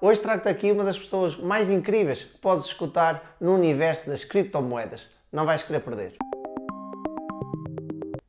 Hoje trago-te aqui uma das pessoas mais incríveis que podes escutar no universo das criptomoedas. Não vais querer perder.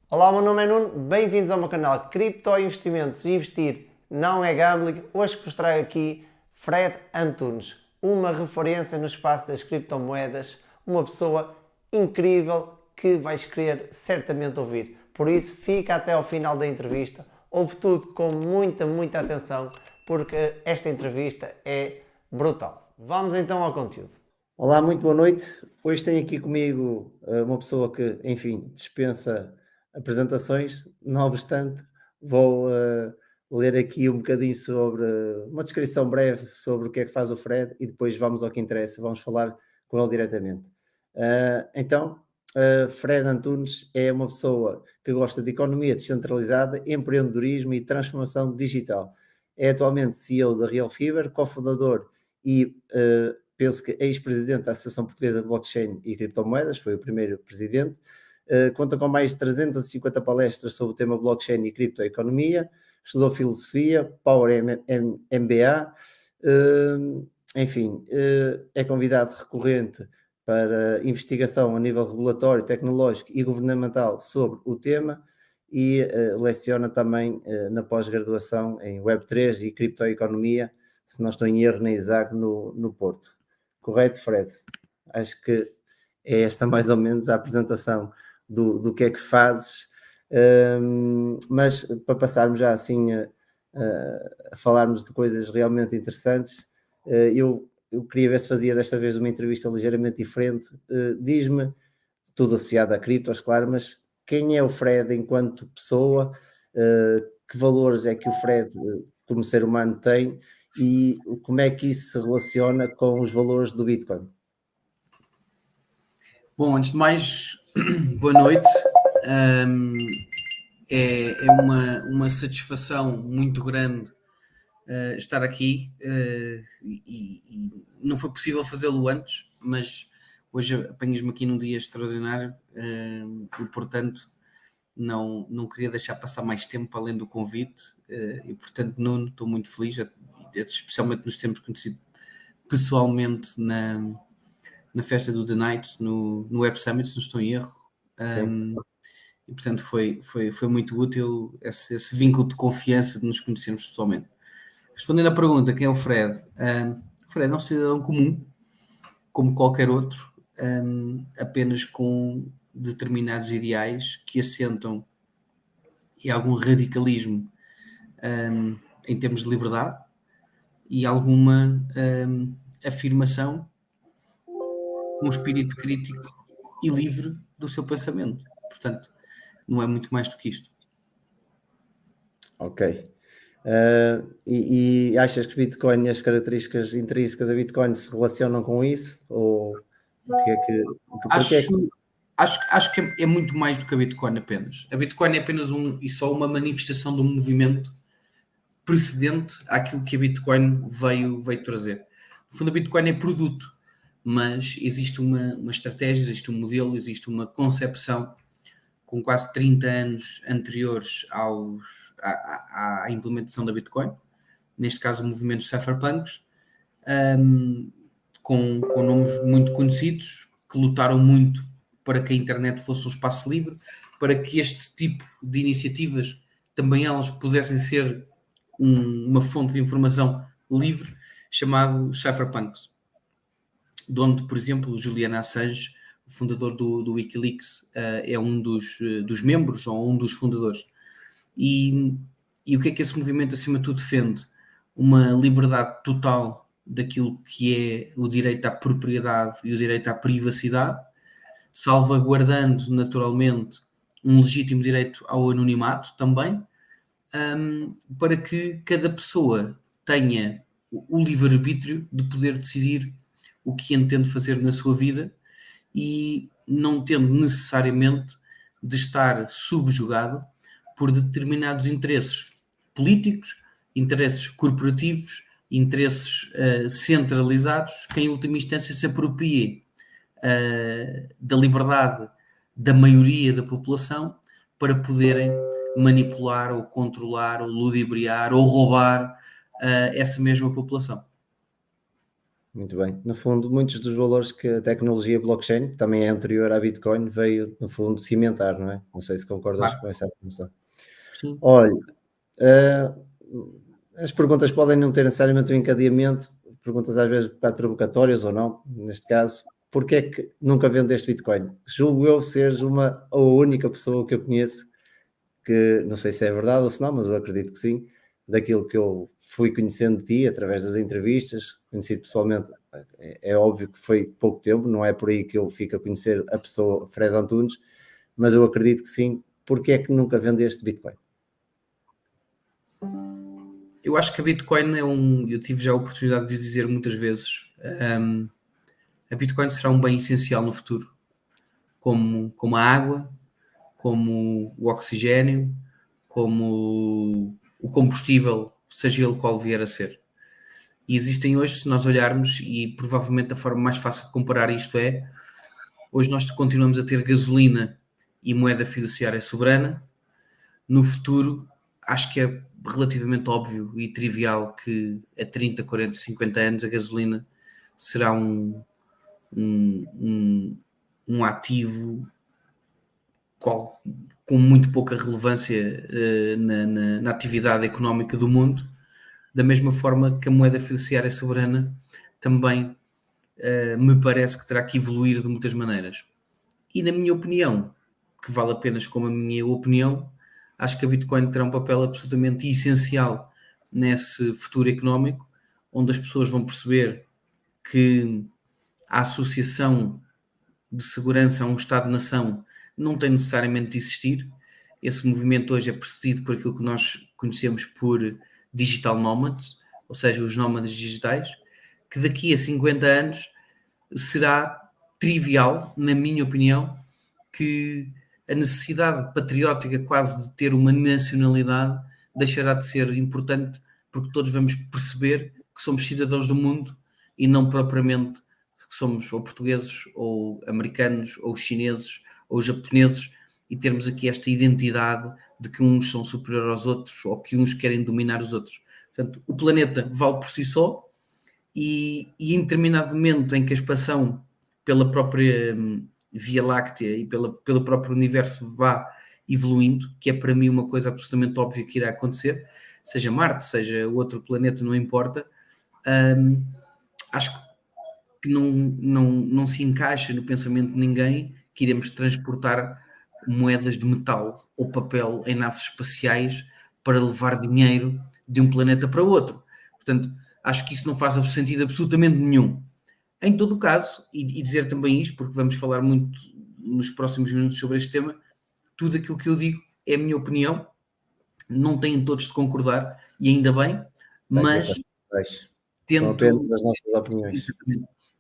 Olá, o meu nome é Nuno, bem-vindos ao meu canal Cripto Investimentos e Investir não é gambling. Hoje que vos trago aqui Fred Antunes, uma referência no espaço das criptomoedas, uma pessoa incrível que vais querer certamente ouvir. Por isso, fica até ao final da entrevista, ouve tudo com muita atenção, porque esta entrevista é brutal. Vamos então ao conteúdo. Olá, muito boa noite. Hoje tenho aqui comigo uma pessoa que, enfim, dispensa apresentações. Não obstante, vou ler aqui um bocadinho sobre uma descrição breve sobre o que é que faz o Fred e depois vamos ao que interessa, vamos falar com ele diretamente. Fred Antunes é uma pessoa que gosta de economia descentralizada, empreendedorismo e transformação digital. É atualmente CEO da Real Fever, cofundador e penso que ex-presidente da Associação Portuguesa de Blockchain e Criptomoedas, foi o primeiro presidente. Conta com mais de 350 palestras sobre o tema blockchain e criptoeconomia, estudou filosofia, Power MBA, é convidado recorrente para investigação a nível regulatório, tecnológico e governamental sobre o tema e leciona também na pós-graduação em Web3 e criptoeconomia, se não estou em erro, na ISAG no Porto. Correto, Fred? Acho que é esta mais ou menos a apresentação do que é que fazes, mas para passarmos já assim a falarmos de coisas realmente interessantes, eu queria ver se fazia desta vez uma entrevista ligeiramente diferente. Diz-me, tudo associado a criptos, claro, mas quem é o Fred enquanto pessoa? Que valores é que o Fred como ser humano tem e como é que isso se relaciona com os valores do Bitcoin? Bom, antes de mais, boa noite. É uma satisfação muito grande estar aqui e não foi possível fazê-lo antes, mas hoje apanhas-me aqui num dia extraordinário e, portanto, não queria deixar passar mais tempo além do convite e, portanto, Nuno, estou muito feliz, especialmente nos termos conhecido pessoalmente na festa do The Night, no Web Summit, se não estou em erro. E, portanto, foi muito útil esse vínculo de confiança de nos conhecermos pessoalmente. Respondendo à pergunta, quem é o Fred? O Fred é um cidadão comum, como qualquer outro, apenas com determinados ideais que assentam em algum radicalismo em termos de liberdade e alguma afirmação com um espírito crítico e livre do seu pensamento. Portanto, não é muito mais do que isto. Ok. E achas que Bitcoin e as características intrínsecas da Bitcoin se relacionam com isso? Ou Acho que é muito mais do que a Bitcoin apenas. A Bitcoin é apenas só uma manifestação de um movimento precedente àquilo que a Bitcoin veio trazer. No fundo, a Bitcoin é produto, mas existe uma estratégia, existe um modelo, existe uma concepção com quase 30 anos anteriores à implementação da Bitcoin, neste caso o movimento cypherpunks, com nomes muito conhecidos, que lutaram muito para que a internet fosse um espaço livre, para que este tipo de iniciativas também elas pudessem ser uma fonte de informação livre, chamado cypherpunks, de onde, por exemplo, o Julian Assange, o fundador do Wikileaks, é um dos membros ou um dos fundadores. E o que é que esse movimento, acima de tudo, defende? Uma liberdade total daquilo que é o direito à propriedade e o direito à privacidade, salvaguardando, naturalmente, um legítimo direito ao anonimato também, para que cada pessoa tenha o livre-arbítrio de poder decidir o que entende fazer na sua vida e não tendo necessariamente de estar subjugado por determinados interesses políticos, interesses corporativos, interesses centralizados, que em última instância se aproprie da liberdade da maioria da população para poderem manipular ou controlar ou ludibriar ou roubar essa mesma população. muito bem. No fundo, muitos dos valores que a tecnologia blockchain, que também é anterior à Bitcoin, veio, no fundo, cimentar, não é? Não sei se concordas Claro, com essa afirmação. sim. Olha, eh, as perguntas podem não ter necessariamente um encadeamento, perguntas às vezes um bocado provocatórias ou não, neste caso. Porquê é que nunca vendeste Bitcoin? Julgo eu seres uma ou a única pessoa que eu conheço que, não sei se é verdade ou se não, mas eu acredito que sim, daquilo que eu fui conhecendo de ti, através das entrevistas, conhecido pessoalmente, é óbvio que foi pouco tempo, não é por aí que eu fico a conhecer a pessoa Fred Antunes, mas eu acredito que sim. Porque é que nunca vendeste Bitcoin? Eu acho que a Bitcoin eu tive já a oportunidade de dizer muitas vezes, a Bitcoin será um bem essencial no futuro, como a água, como o oxigênio, como o combustível, seja ele qual vier a ser. E existem hoje, se nós olharmos, e provavelmente a forma mais fácil de comparar isto é, hoje nós continuamos a ter gasolina e moeda fiduciária soberana. No futuro, acho que é relativamente óbvio e trivial que a 30, 40, 50 anos a gasolina será um, um, um ativo com muito pouca relevância na atividade económica do mundo, da mesma forma que a moeda fiduciária soberana também me parece que terá que evoluir de muitas maneiras. E na minha opinião, que vale apenas como a minha opinião, acho que a Bitcoin terá um papel absolutamente essencial nesse futuro económico, onde as pessoas vão perceber que a associação de segurança a um Estado-nação não tem necessariamente de existir. Esse movimento hoje é precedido por aquilo que nós conhecemos por digital nomads, ou seja, os nómadas digitais, que daqui a 50 anos será trivial, na minha opinião, que a necessidade patriótica quase de ter uma nacionalidade deixará de ser importante, porque todos vamos perceber que somos cidadãos do mundo e não propriamente que somos ou portugueses ou americanos ou chineses ou japoneses, e termos aqui esta identidade de que uns são superiores aos outros ou que uns querem dominar os outros. Portanto, o planeta vale por si só, e em determinado momento em que a expansão pela própria Via Láctea e pelo próprio universo vá evoluindo, que é para mim uma coisa absolutamente óbvia que irá acontecer, seja Marte, seja outro planeta, não importa, acho que não se encaixa no pensamento de ninguém que iremos transportar moedas de metal ou papel em naves espaciais para levar dinheiro de um planeta para outro. Portanto, acho que isso não faz sentido absolutamente nenhum. Em todo o caso, e dizer também isto, porque vamos falar muito nos próximos minutos sobre este tema, tudo aquilo que eu digo é a minha opinião, não têm todos de concordar, e ainda bem, Aqui mas atrás. São tento, apenas as nossas opiniões.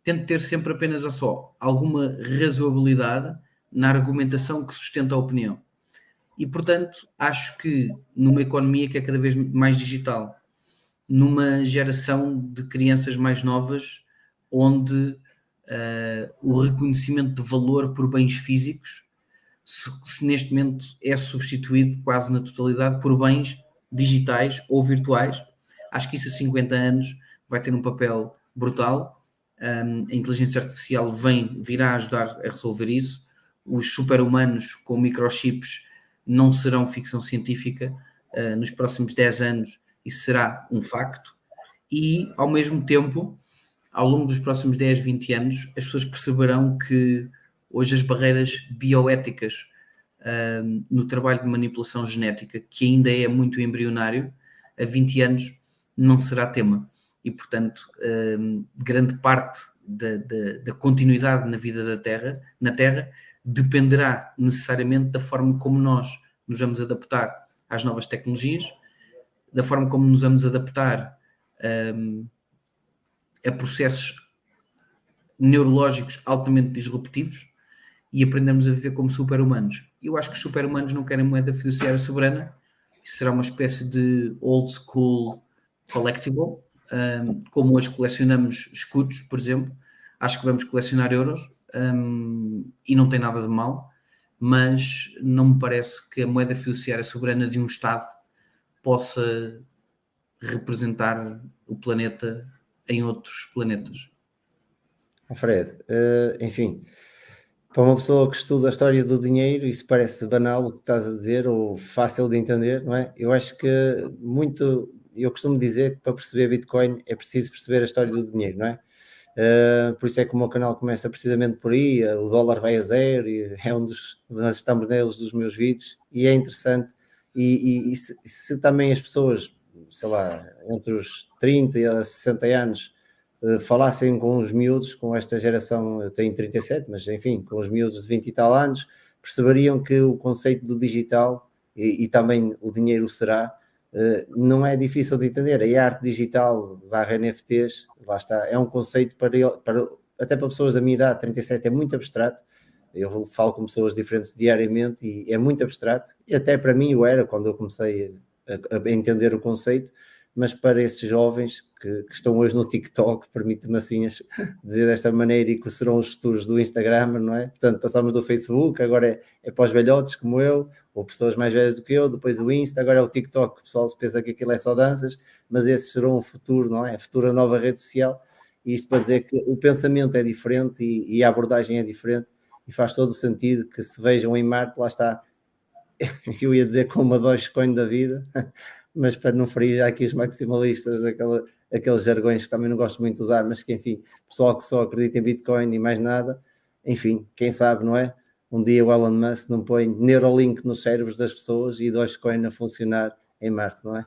tento ter sempre apenas a só alguma razoabilidade na argumentação que sustenta a opinião. E, portanto, acho que numa economia que é cada vez mais digital, numa geração de crianças mais novas, onde o reconhecimento de valor por bens físicos se neste momento é substituído quase na totalidade por bens digitais ou virtuais. Acho que isso a 50 anos vai ter um papel brutal. A inteligência artificial virá ajudar a resolver isso. Os super-humanos com microchips não serão ficção científica. Nos próximos 10 anos isso será um facto. E, ao mesmo tempo, ao longo dos próximos 10, 20 anos, as pessoas perceberão que hoje as barreiras bioéticas no trabalho de manipulação genética, que ainda é muito embrionário, a 20 anos não será tema. E, portanto, grande parte da continuidade na vida na Terra, dependerá necessariamente da forma como nós nos vamos adaptar às novas tecnologias, da forma como nos vamos adaptar a processos neurológicos altamente disruptivos e aprendemos a viver como super-humanos. Eu acho que os super-humanos não querem moeda fiduciária soberana, isso será uma espécie de old school collectible, como hoje colecionamos escudos, por exemplo. Acho que vamos colecionar euros, e não tem nada de mal, mas não me parece que a moeda fiduciária soberana de um Estado possa representar o planeta em outros planetas. Fred, enfim, para uma pessoa que estuda a história do dinheiro, isso parece banal o que estás a dizer, ou fácil de entender, não é? Eu acho que eu costumo dizer que para perceber Bitcoin é preciso perceber a história do dinheiro, não é? Por isso é que o meu canal começa precisamente por aí, o dólar vai a zero, e é das thumbnails dos meus vídeos, e é interessante, e se também as pessoas, sei lá, entre os 30 e a 60 anos, falassem com os miúdos, com esta geração, eu tenho 37, mas enfim, com os miúdos de 20 e tal anos, perceberiam que o conceito do digital e também o dinheiro será, não é difícil de entender. A arte digital barra NFTs, lá está, é um conceito até para pessoas da minha idade, 37, é muito abstrato. Eu falo com pessoas diferentes diariamente e é muito abstrato, e até para mim o era quando eu comecei a entender o conceito, mas para esses jovens que estão hoje no TikTok, permite-me assim dizer desta maneira, e que serão os futuros do Instagram, não é? Portanto, passamos do Facebook, agora é para os velhotes como eu, ou pessoas mais velhas do que eu, depois o Insta, agora é o TikTok, o pessoal se pensa que aquilo é só danças, mas esses serão o futuro, não é? A futura nova rede social, e isto para dizer que o pensamento é diferente e a abordagem é diferente, e faz todo o sentido que se vejam em Marte, lá está, eu ia dizer com uma Dogecoin da vida, mas para não ferir já aqui os maximalistas, aqueles jargões que também não gosto muito de usar, mas que enfim, pessoal que só acredita em Bitcoin e mais nada, enfim, quem sabe, não é? Um dia o Elon Musk não põe Neuralink nos cérebros das pessoas e Dogecoin a funcionar em Marte, não é?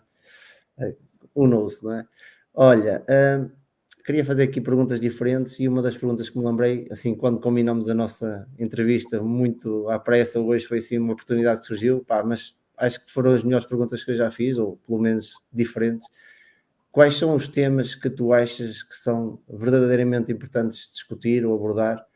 Who knows, não é? Olha, queria fazer aqui perguntas diferentes, e uma das perguntas que me lembrei, assim, quando combinamos a nossa entrevista muito à pressa, hoje foi assim uma oportunidade que surgiu, pá, mas acho que foram as melhores perguntas que eu já fiz, ou pelo menos diferentes. Quais são os temas que tu achas que são verdadeiramente importantes de discutir ou abordar?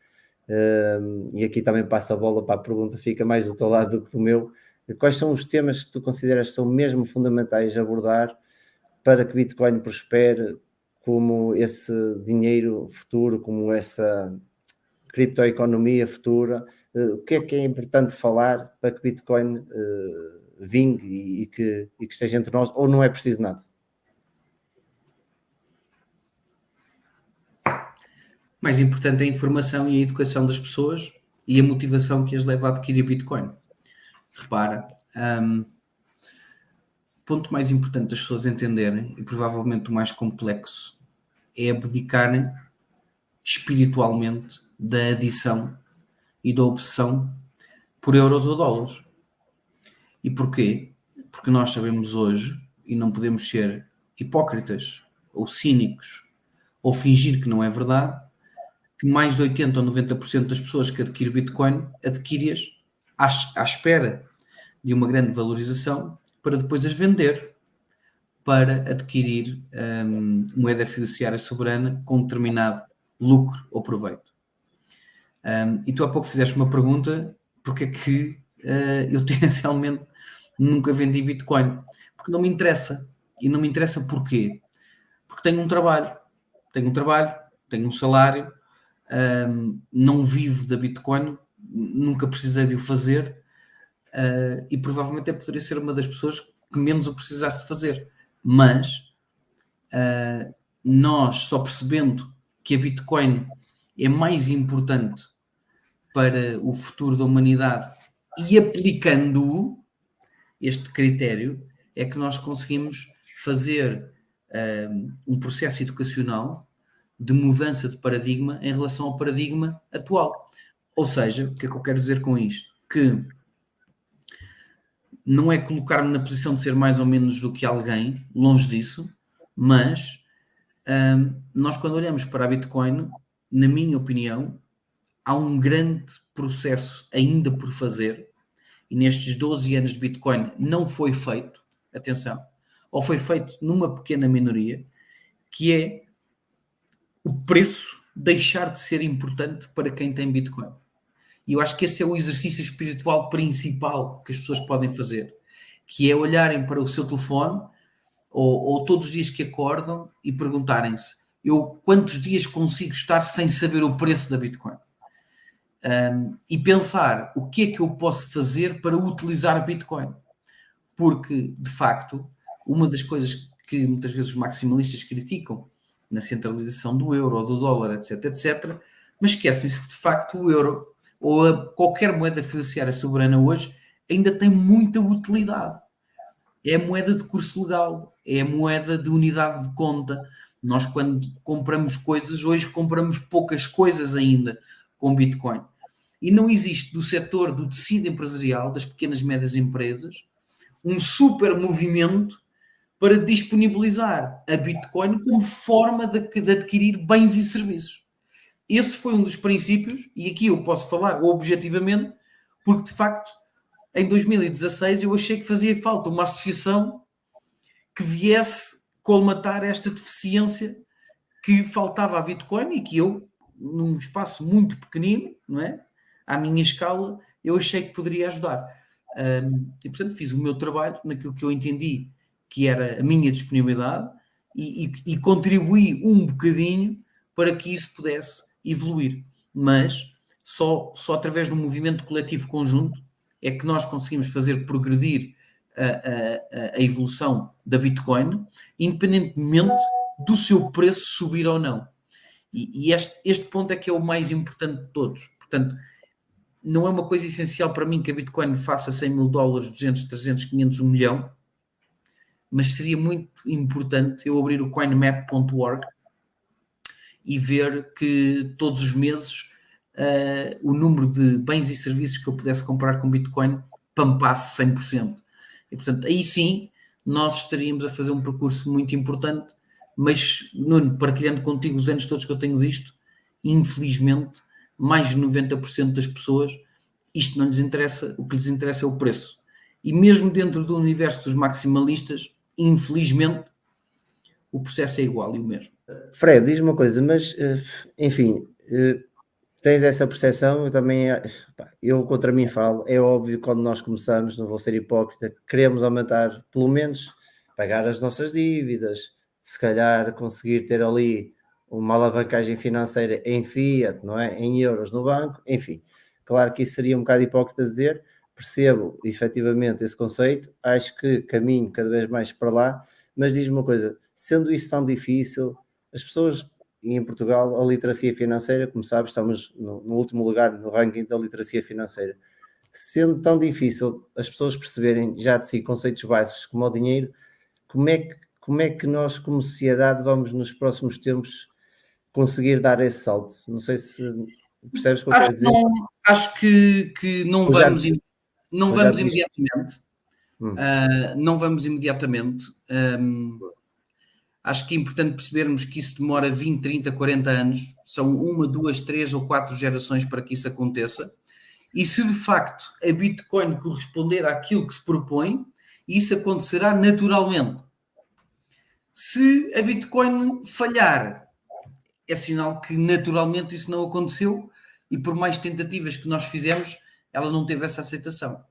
E aqui também passa a bola para a pergunta, fica mais do teu lado do que do meu. Quais são os temas que tu consideras que são mesmo fundamentais de abordar para que Bitcoin prospere como esse dinheiro futuro, como essa criptoeconomia futura? O que é importante falar para que Bitcoin vingue e que esteja entre nós, ou não é preciso nada? Mais importante é a informação e a educação das pessoas e a motivação que as leva a adquirir Bitcoin. Repara, o ponto mais importante das pessoas entenderem, e provavelmente o mais complexo, é abdicarem espiritualmente da adição e da obsessão por euros ou dólares. E porquê? Porque nós sabemos hoje, e não podemos ser hipócritas ou cínicos ou fingir que não é verdade, que mais de 80 ou 90% das pessoas que adquirem Bitcoin adquirem-as à espera de uma grande valorização para depois as vender para adquirir moeda fiduciária soberana com determinado lucro ou proveito. E tu há pouco fizeste uma pergunta, porque é que eu tendencialmente nunca vendi Bitcoin? Porque não me interessa. E não me interessa porquê? Porque tenho um trabalho, tenho um salário, não vivo da Bitcoin, nunca precisei de o fazer, e provavelmente até poderia ser uma das pessoas que menos o precisasse de fazer. Mas nós só percebendo que a Bitcoin é mais importante para o futuro da humanidade e aplicando este critério, é que nós conseguimos fazer um processo educacional de mudança de paradigma em relação ao paradigma atual. Ou seja, o que é que eu quero dizer com isto? Que não é colocar-me na posição de ser mais ou menos do que alguém, longe disso, mas nós quando olhamos para a Bitcoin, na minha opinião, há um grande processo ainda por fazer, e nestes 12 anos de Bitcoin não foi feito, atenção, ou foi feito numa pequena minoria, que é o preço deixar de ser importante para quem tem Bitcoin. E eu acho que esse é o exercício espiritual principal que as pessoas podem fazer, que é olharem para o seu telefone ou todos os dias que acordam e perguntarem-se: eu quantos dias consigo estar sem saber o preço da Bitcoin? E pensar o que é que eu posso fazer para utilizar Bitcoin. Porque, de facto, uma das coisas que muitas vezes os maximalistas criticam na centralização do euro ou do dólar, etc., etc., mas esquecem-se que de facto o euro ou qualquer moeda fiduciária soberana hoje ainda tem muita utilidade. É a moeda de curso legal, é a moeda de unidade de conta. Nós, quando compramos coisas, hoje compramos poucas coisas ainda com Bitcoin. E não existe do setor do tecido empresarial, das pequenas e médias empresas, um super movimento para disponibilizar a Bitcoin como forma de adquirir bens e serviços. Esse foi um dos princípios, e aqui eu posso falar objetivamente, porque de facto, em 2016 eu achei que fazia falta uma associação que viesse colmatar esta deficiência que faltava à Bitcoin e que eu, num espaço muito pequenino, não é? À minha escala, eu achei que poderia ajudar. E, portanto, fiz o meu trabalho naquilo que eu entendi que era a minha disponibilidade e contribuí um bocadinho para que isso pudesse evoluir. Mas só através de um movimento coletivo conjunto é que nós conseguimos fazer progredir a evolução da Bitcoin, independentemente do seu preço subir ou não. E este ponto é que é o mais importante de todos. Portanto, não é uma coisa essencial para mim que a Bitcoin faça 100 mil dólares, 200, 300, 500, 1 milhão, mas seria muito importante eu abrir o coinmap.org e ver que todos os meses o número de bens e serviços que eu pudesse comprar com Bitcoin pampasse 100%. E, portanto, aí sim, nós estaríamos a fazer um percurso muito importante, mas, Nuno, partilhando contigo os anos todos que eu tenho disto, infelizmente, mais de 90% das pessoas, isto não lhes interessa, o que lhes interessa é o preço. E mesmo dentro do universo dos maximalistas, infelizmente, o processo é igual e o mesmo. Fred, diz uma coisa, mas, enfim, tens essa percepção, eu também, eu contra mim falo, é óbvio que quando nós começamos, não vou ser hipócrita, queremos aumentar, pelo menos, pagar as nossas dívidas, se calhar conseguir ter ali uma alavancagem financeira em fiat, não é? Em euros no banco, enfim, claro que isso seria um bocado hipócrita dizer, percebo efetivamente esse conceito, acho que caminho cada vez mais para lá, mas diz-me uma coisa, sendo isso tão difícil, as pessoas, e em Portugal, a literacia financeira, como sabes, estamos no último lugar no ranking da literacia financeira. Sendo tão difícil as pessoas perceberem já de si conceitos básicos como o dinheiro, como é que nós, como sociedade, vamos nos próximos tempos conseguir dar esse salto? Não sei se percebes o que eu quero dizer. Acho que não vamos imediatamente. Não vamos imediatamente. Acho que é importante percebermos que isso demora 20, 30, 40 anos. São 1, 2, 3 ou 4 gerações para que isso aconteça. E se de facto a Bitcoin corresponder àquilo que se propõe, isso acontecerá naturalmente. Se a Bitcoin falhar, é sinal que naturalmente isso não aconteceu e por mais tentativas que nós fizemos, ela não teve essa aceitação.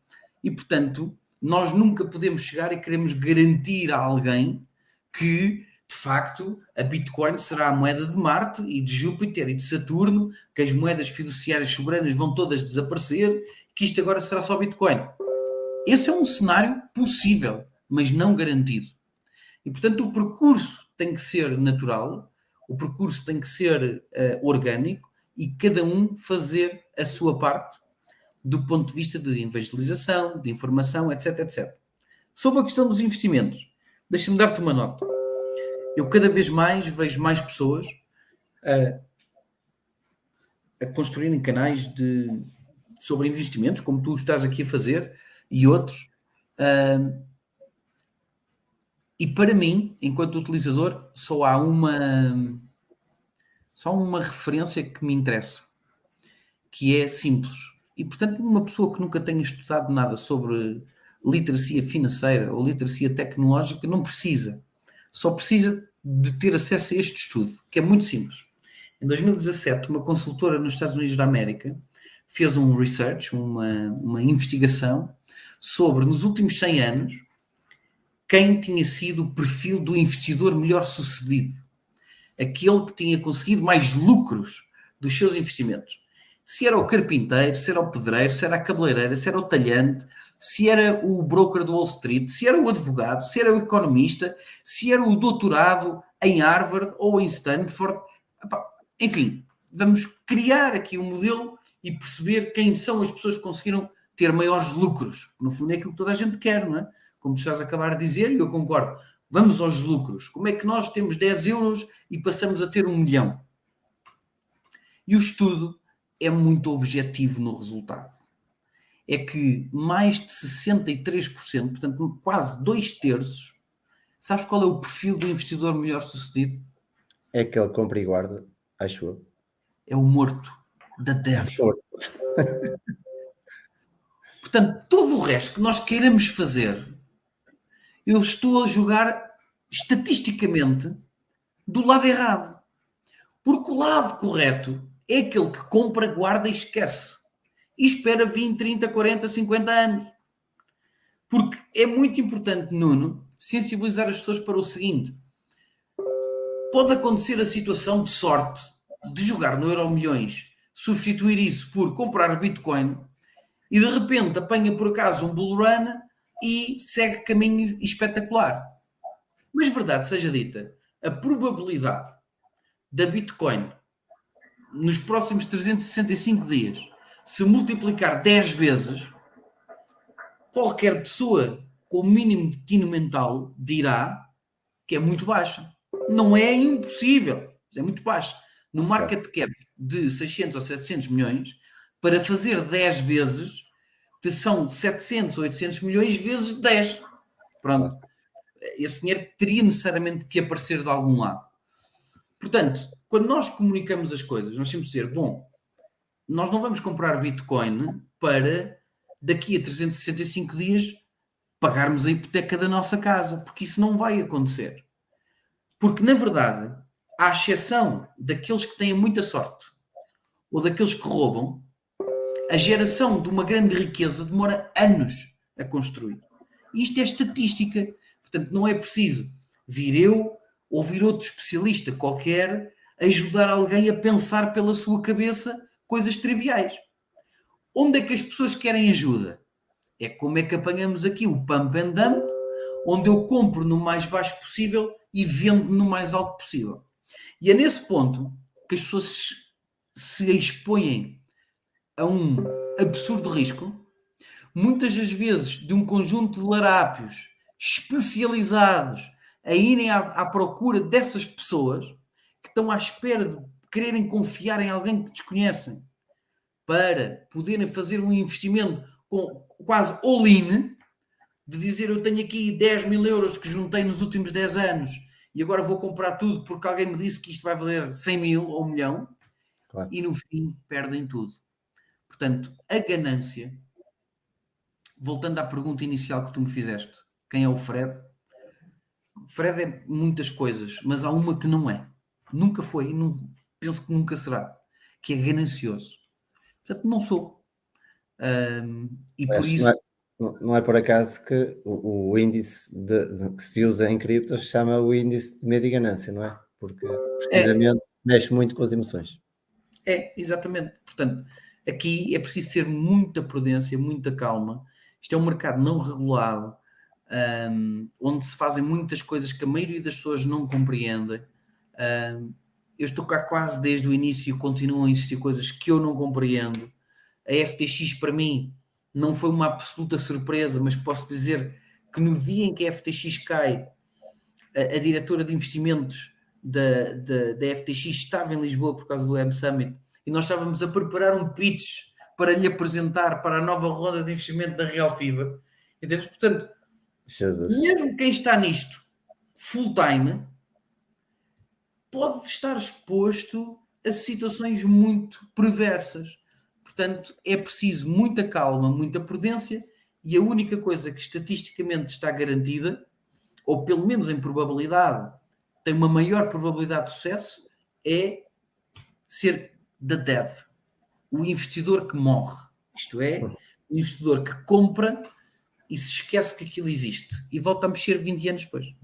E, portanto, nós nunca podemos chegar e queremos garantir a alguém que, de facto, a Bitcoin será a moeda de Marte e de Júpiter e de Saturno, que as moedas fiduciárias soberanas vão todas desaparecer, que isto agora será só Bitcoin. Esse é um cenário possível, mas não garantido. E, portanto, o percurso tem que ser natural, o percurso tem que ser orgânico e cada um fazer a sua parte do ponto de vista de evangelização, de informação, etc, etc. Sobre a questão dos investimentos, deixa-me dar-te uma nota. Eu cada vez mais vejo mais pessoas a construírem canais sobre investimentos, como tu estás aqui a fazer, e outros. E para mim, enquanto utilizador, só há uma referência que me interessa, que é simples. E, portanto, uma pessoa que nunca tenha estudado nada sobre literacia financeira ou literacia tecnológica não precisa. Só precisa de ter acesso a este estudo, que é muito simples. Em 2017, uma consultora nos Estados Unidos da América fez um research, uma investigação sobre, nos últimos 100 anos, quem tinha sido o perfil do investidor melhor sucedido. Aquele que tinha conseguido mais lucros dos seus investimentos. Se era o carpinteiro, se era o pedreiro, se era a cabeleireira, se era o talhante, se era o broker do Wall Street, se era o advogado, se era o economista, se era o doutorado em Harvard ou em Stanford. Enfim, vamos criar aqui um modelo e perceber quem são as pessoas que conseguiram ter maiores lucros. No fundo é aquilo que toda a gente quer, não é? Como tu estás a acabar de dizer, e eu concordo. Vamos aos lucros. Como é que nós temos 10 euros e passamos a ter 1 milhão? E o estudo é muito objetivo no resultado. É que mais de 63%, portanto quase 2/3, sabes qual é o perfil do investidor melhor sucedido? É aquele que compra e guarda, acho eu. É o morto, da dead. Portanto, todo o resto que nós queiramos fazer, eu estou a jogar estatisticamente do lado errado. Porque o lado correto é aquele que compra, guarda e esquece. E espera 20, 30, 40, 50 anos. Porque é muito importante, Nuno, sensibilizar as pessoas para o seguinte. Pode acontecer a situação de sorte de jogar no Euromilhões, substituir isso por comprar Bitcoin e de repente apanha por acaso um bull run e segue caminho espetacular. Mas verdade seja dita, a probabilidade da Bitcoin nos próximos 365 dias se multiplicar 10 vezes, qualquer pessoa com o mínimo de tino mental dirá que é muito baixa. Não é impossível, mas é muito baixa. No market cap de 600 ou 700 milhões, para fazer 10 vezes, são 700 ou 800 milhões vezes 10. Pronto. Esse dinheiro teria necessariamente que aparecer de algum lado. Portanto, quando nós comunicamos as coisas, nós temos de dizer, bom, nós não vamos comprar Bitcoin para daqui a 365 dias pagarmos a hipoteca da nossa casa, porque isso não vai acontecer. Porque, na verdade, à exceção daqueles que têm muita sorte ou daqueles que roubam, a geração de uma grande riqueza demora anos a construir. E isto é estatística. Portanto, não é preciso vir eu ou vir outro especialista qualquer ajudar alguém a pensar pela sua cabeça coisas triviais. Onde é que as pessoas querem ajuda? É como é que apanhamos aqui o pump and dump, onde eu compro no mais baixo possível e vendo no mais alto possível. E é nesse ponto que as pessoas se expõem a um absurdo risco, muitas das vezes de um conjunto de larápios especializados a irem à procura dessas pessoas que estão à espera de quererem confiar em alguém que desconhecem para poderem fazer um investimento com quase all-in, de dizer eu tenho aqui 10 mil euros que juntei nos últimos 10 anos e agora vou comprar tudo porque alguém me disse que isto vai valer 100 mil ou 1 milhão, claro. E no fim perdem tudo. Portanto, a ganância, voltando à pergunta inicial que tu me fizeste, quem é o Fred? O Fred é muitas coisas, mas há uma que não é. Nunca foi e não, penso que nunca será, que é ganancioso. Portanto, não sou. E por isso... Não é por acaso que o índice que se usa em criptos se chama o índice de medo e ganância, não é? Porque precisamente mexe muito com as emoções. É, exatamente. Portanto, aqui é preciso ter muita prudência, muita calma. Isto é um mercado não regulado, onde se fazem muitas coisas que a maioria das pessoas não compreendem. Eu estou cá quase desde o início e continuam a existir coisas que eu não compreendo. A FTX, para mim, não foi uma absoluta surpresa, mas posso dizer que no dia em que a FTX cai, a diretora de investimentos da FTX estava em Lisboa por causa do Web Summit e nós estávamos a preparar um pitch para lhe apresentar para a nova ronda de investimento da Real Fever. Entendes? Portanto, Jesus. Mesmo quem está nisto full time pode estar exposto a situações muito perversas. Portanto, é preciso muita calma, muita prudência, e a única coisa que estatisticamente está garantida, ou pelo menos em probabilidade, tem uma maior probabilidade de sucesso, é ser the dead, o investidor que morre. Isto é, o investidor que compra e se esquece que aquilo existe e volta a mexer 20 anos depois.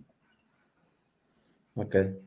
Ok.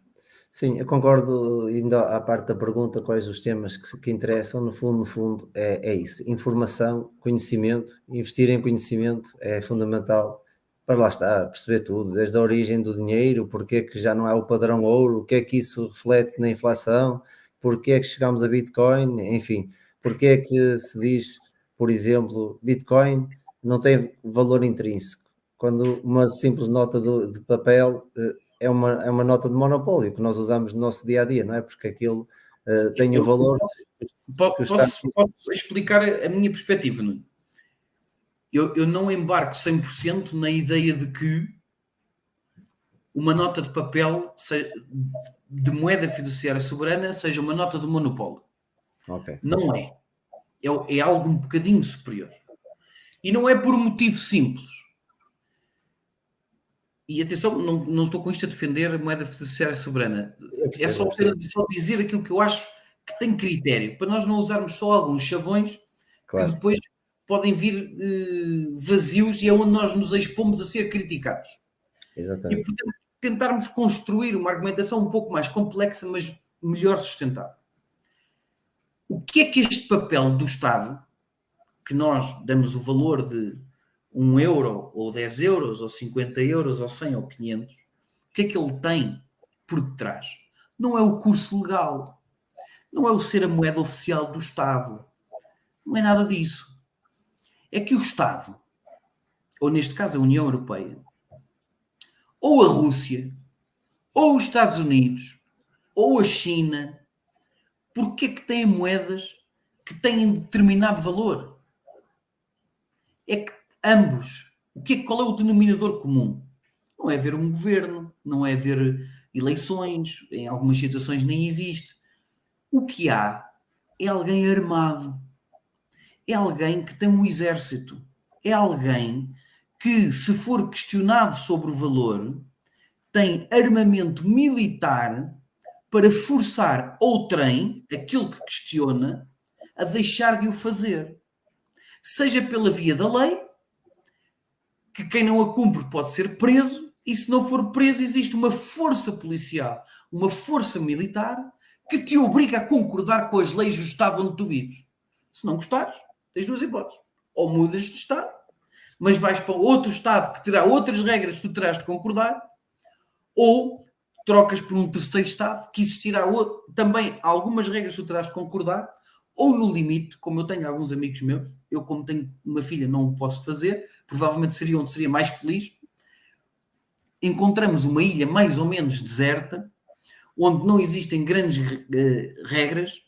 Sim, eu concordo, indo à parte da pergunta, quais os temas que interessam, no fundo é isso, informação, conhecimento, investir em conhecimento é fundamental para lá estar, perceber tudo, desde a origem do dinheiro, porque que já não é o padrão ouro, o que é que isso reflete na inflação, porque é que chegámos a Bitcoin, enfim, porque é que se diz, por exemplo, Bitcoin não tem valor intrínseco, quando uma simples nota de papel é uma nota de monopólio que nós usamos no nosso dia a dia, não é? Porque aquilo tem o Eu valor que o Estado. posso explicar a minha perspectiva, Nuno. Eu não embarco 100% na ideia de que uma nota de papel de moeda fiduciária soberana seja uma nota de monopólio. Ok, Não é. É algo um bocadinho superior. E não é por um motivo simples. E atenção, não estou com isto a defender a moeda fiduciária soberana. eu É percebo, só eu percebo. apenas só dizer aquilo que eu acho que tem critério, para nós não usarmos só alguns chavões que Claro, depois podem vir vazios e é onde nós nos expomos a ser criticados. E, exatamente. portanto, tentarmos construir uma argumentação um pouco mais complexa, mas melhor sustentada. O que é que este papel do Estado, que nós damos o valor de 1 euro, ou 10 euros, ou 50 euros, ou 100 ou 500, o que é que ele tem por detrás? Não é o curso legal, não é o ser a moeda oficial do Estado, não é nada disso. É que o Estado, ou neste caso a União Europeia, ou a Rússia, ou os Estados Unidos, ou a China, porque é que têm moedas que têm determinado valor? É que ambos, qual é o denominador comum? Não é haver um governo, não é haver eleições, em algumas situações nem existe. O que há é alguém armado, é alguém que tem um exército, é alguém que, se for questionado sobre o valor, tem armamento militar para forçar outrem, aquele que questiona, a deixar de o fazer. Seja pela via da lei, que quem não a cumpre pode ser preso, e se não for preso, existe uma força policial, uma força militar, que te obriga a concordar com as leis do Estado onde tu vives. Se não gostares, tens duas hipóteses. Ou mudas de Estado, mas vais para outro Estado que terá outras regras que tu terás de concordar, ou trocas por um terceiro Estado que existirá também algumas regras que tu terás de concordar, ou no limite, como eu tenho alguns amigos meus, eu como tenho uma filha não o posso fazer, provavelmente seria onde seria mais feliz, encontramos uma ilha mais ou menos deserta, onde não existem grandes regras,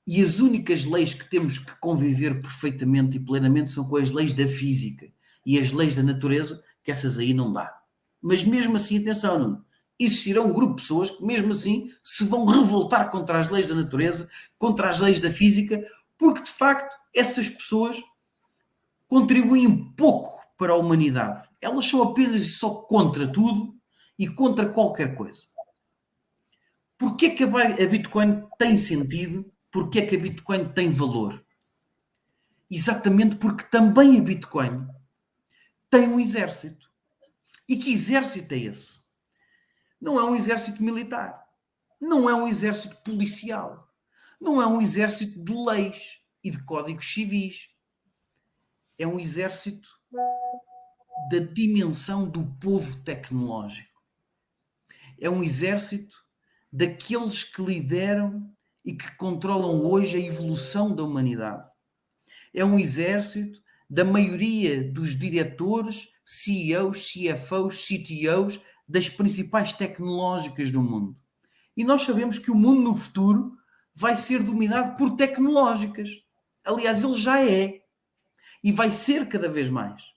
e as únicas leis que temos que conviver perfeitamente e plenamente são com as leis da física e as leis da natureza, que essas aí não dá. Mas mesmo assim, atenção, Nuno, existirá um grupo de pessoas que mesmo assim se vão revoltar contra as leis da natureza, contra as leis da física, porque de facto essas pessoas contribuem pouco para a humanidade. Elas são apenas e só contra tudo e contra qualquer coisa. Porquê que a Bitcoin tem sentido? Porquê que a Bitcoin tem valor? Exatamente porque também a Bitcoin tem um exército. E que exército é esse? Não é um exército militar. Não é um exército policial. Não é um exército de leis e de códigos civis. É um exército da dimensão do povo tecnológico. É um exército daqueles que lideram e que controlam hoje a evolução da humanidade. É um exército da maioria dos diretores, CEOs, CFOs, CTOs das principais tecnológicas do mundo. E nós sabemos que o mundo no futuro vai ser dominado por tecnológicas. Aliás, ele já é. E vai ser cada vez mais.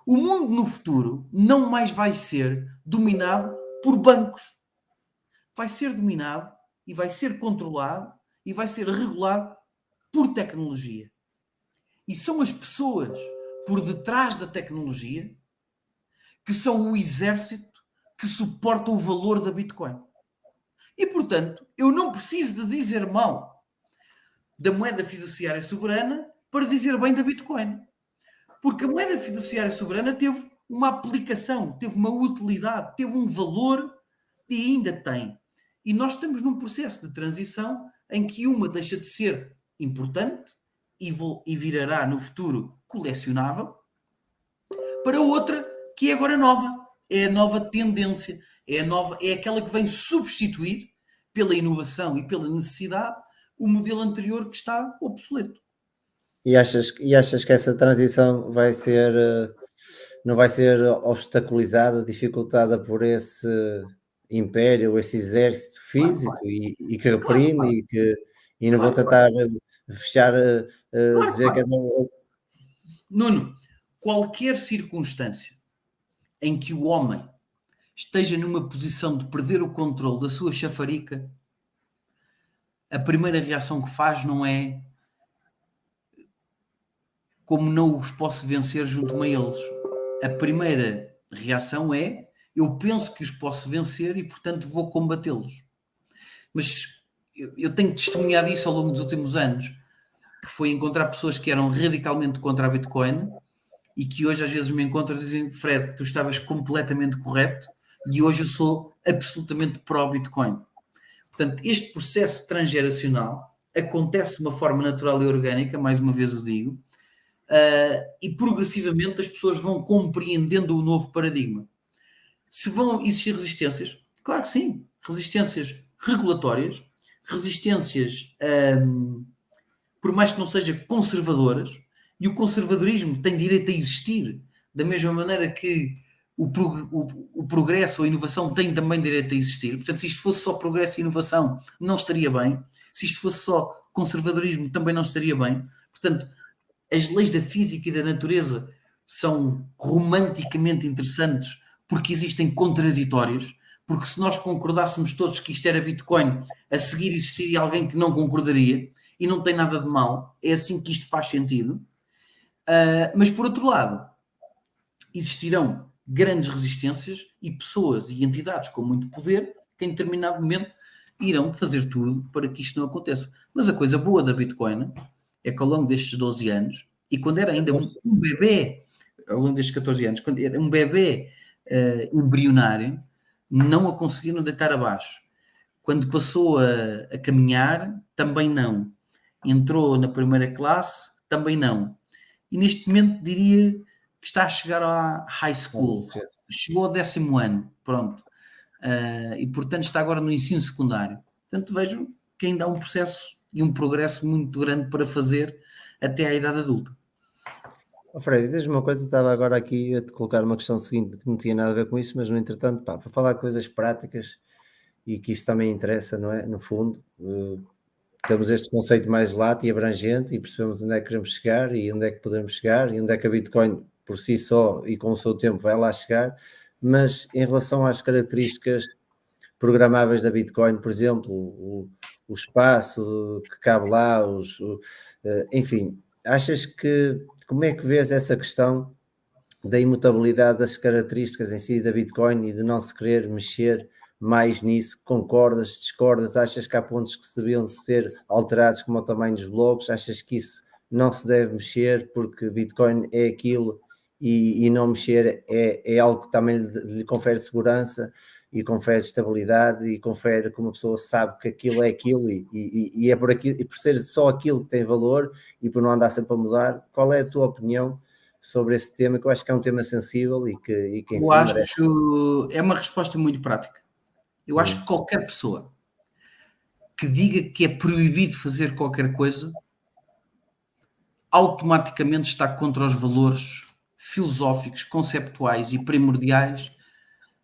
O mundo no futuro não mais vai ser dominado por bancos. Vai ser dominado e vai ser controlado e vai ser regulado por tecnologia. E são as pessoas por detrás da tecnologia que são o exército que suporta o valor da Bitcoin. E, portanto, eu não preciso de dizer mal da moeda fiduciária soberana para dizer bem da Bitcoin. Porque a moeda fiduciária soberana teve uma aplicação, teve uma utilidade, teve um valor e ainda tem. E nós estamos num processo de transição em que uma deixa de ser importante e virará no futuro colecionável, para outra que é agora nova. É a nova tendência, é aquela que vem substituir, pela inovação e pela necessidade, o modelo anterior que está obsoleto. E achas que essa transição não vai ser obstaculizada, dificultada por esse império, esse exército físico e que reprime e não vou tentar fechar, dizer que não. Nuno, qualquer circunstância em que o homem esteja numa posição de perder o controle da sua chafarica, a primeira reação que faz não é como não os posso vencer junto-me a eles. A primeira reação é eu penso que os posso vencer e, portanto, vou combatê-los. Mas eu tenho testemunhado isso ao longo dos últimos anos, que foi encontrar pessoas que eram radicalmente contra a Bitcoin e que hoje às vezes me encontram e dizem: Fred, tu estavas completamente correto e hoje eu sou absolutamente pró-Bitcoin. Portanto, este processo transgeracional acontece de uma forma natural e orgânica, mais uma vez o digo, e progressivamente as pessoas vão compreendendo o novo paradigma. Se vão existir resistências, claro que sim, resistências regulatórias, resistências, por mais que não sejam conservadoras, e o conservadorismo tem direito a existir, da mesma maneira que o progresso ou a inovação têm também direito a existir. Portanto, se isto fosse só progresso e inovação, não estaria bem. Se isto fosse só conservadorismo, também não estaria bem. Portanto, as leis da física e da natureza são romanticamente interessantes porque existem contraditórios, porque se nós concordássemos todos que isto era Bitcoin, a seguir existiria alguém que não concordaria, e não tem nada de mal, é assim que isto faz sentido. Mas por outro lado, existirão grandes resistências e pessoas e entidades com muito poder que em determinado momento irão fazer tudo para que isto não aconteça. Mas a coisa boa da Bitcoin é que ao longo destes 12 anos, e quando era ainda um bebê, ao longo destes 14 anos, quando era um bebê embrionário, não a conseguiram deitar abaixo. Quando passou a caminhar, também não. Entrou na primeira classe, também não. E neste momento diria que está a chegar à high school. Chegou ao 10º ano, pronto. E portanto está agora no ensino secundário. Portanto vejo que ainda há um processo e um progresso muito grande para fazer até à idade adulta. Fred, diz-me uma coisa, estava agora aqui a te colocar uma questão seguinte que não tinha nada a ver com isso, mas no entretanto, para falar de coisas práticas e que isso também interessa, não é? No fundo, temos este conceito mais lato e abrangente e percebemos onde é que queremos chegar e onde é que podemos chegar e onde é que a Bitcoin por si só e com o seu tempo vai lá chegar, mas em relação às características programáveis da Bitcoin, por exemplo, o espaço que cabe lá, enfim, achas que, como é que vês essa questão da imutabilidade das características em si da Bitcoin e de não se querer mexer mais nisso? Concordas, discordas? Achas que há pontos que deviam ser alterados como o tamanho dos blocos? Achas que isso não se deve mexer porque Bitcoin é aquilo e não mexer é algo que também lhe confere segurança e confere estabilidade e confere que uma pessoa sabe que aquilo é aquilo e é por aquilo, e por ser só aquilo que tem valor e por não andar sempre a mudar? Qual é a tua opinião sobre esse tema, que eu acho que é um tema sensível e que enfim, eu acho é uma resposta muito prática. Eu acho que qualquer pessoa que diga que é proibido fazer qualquer coisa automaticamente está contra os valores filosóficos, conceptuais e primordiais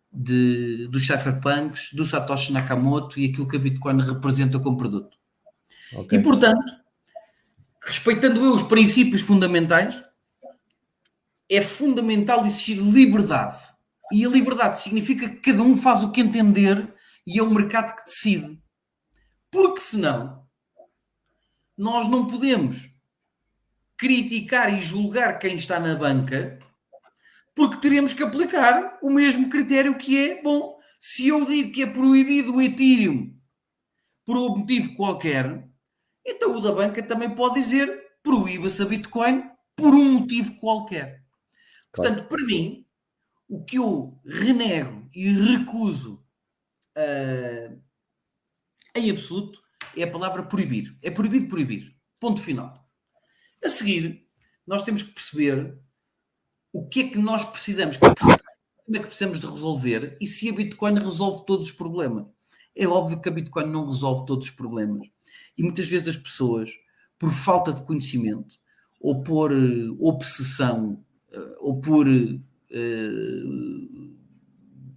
dos cypherpunks, do Satoshi Nakamoto e aquilo que a Bitcoin representa como produto. Okay. E, portanto, respeitando eu os princípios fundamentais, é fundamental existir liberdade. E a liberdade significa que cada um faz o que entender e é o mercado que decide. Porque senão, nós não podemos criticar e julgar quem está na banca, porque teremos que aplicar o mesmo critério que é, bom, se eu digo que é proibido o Ethereum por um motivo qualquer, então o da banca também pode dizer proíba-se a Bitcoin por um motivo qualquer. Claro. Portanto, para mim, o que eu renego e recuso em absoluto é a palavra proibir. É proibido proibir. Ponto final. A seguir, nós temos que perceber o que é que nós precisamos, que é que precisamos de resolver e se a Bitcoin resolve todos os problemas. É óbvio que a Bitcoin não resolve todos os problemas. E muitas vezes as pessoas, por falta de conhecimento, ou por obsessão, ou por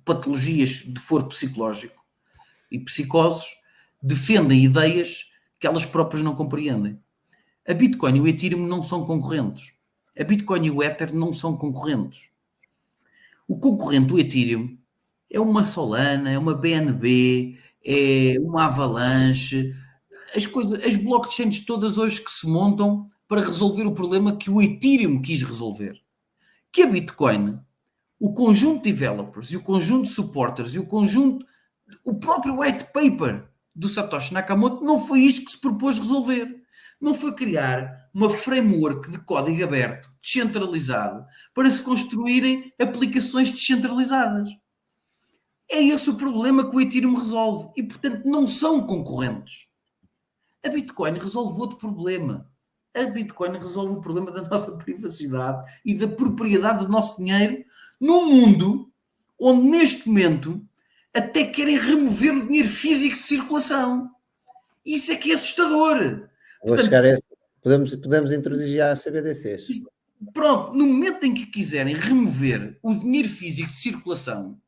patologias de foro psicológico e psicoses, defendem ideias que elas próprias não compreendem. A Bitcoin e o Ethereum não são concorrentes. A Bitcoin e o Ether não são concorrentes. O concorrente do Ethereum é uma Solana, é uma BNB, é uma Avalanche, as blockchains todas hoje que se montam para resolver o problema que o Ethereum quis resolver. Que a Bitcoin, o conjunto de developers e o conjunto de supporters e o próprio white paper do Satoshi Nakamoto não foi isto que se propôs resolver. Não foi criar uma framework de código aberto, descentralizado, para se construírem aplicações descentralizadas. É esse o problema que o Ethereum resolve e, portanto, não são concorrentes. A Bitcoin resolve outro problema. A Bitcoin resolve o problema da nossa privacidade e da propriedade do nosso dinheiro num mundo onde, neste momento, até querem remover o dinheiro físico de circulação. Isso é que é assustador. Vou chegar a esse. Podemos introduzir já as CBDCs. Pronto, no momento em que quiserem remover o dinheiro físico de circulação,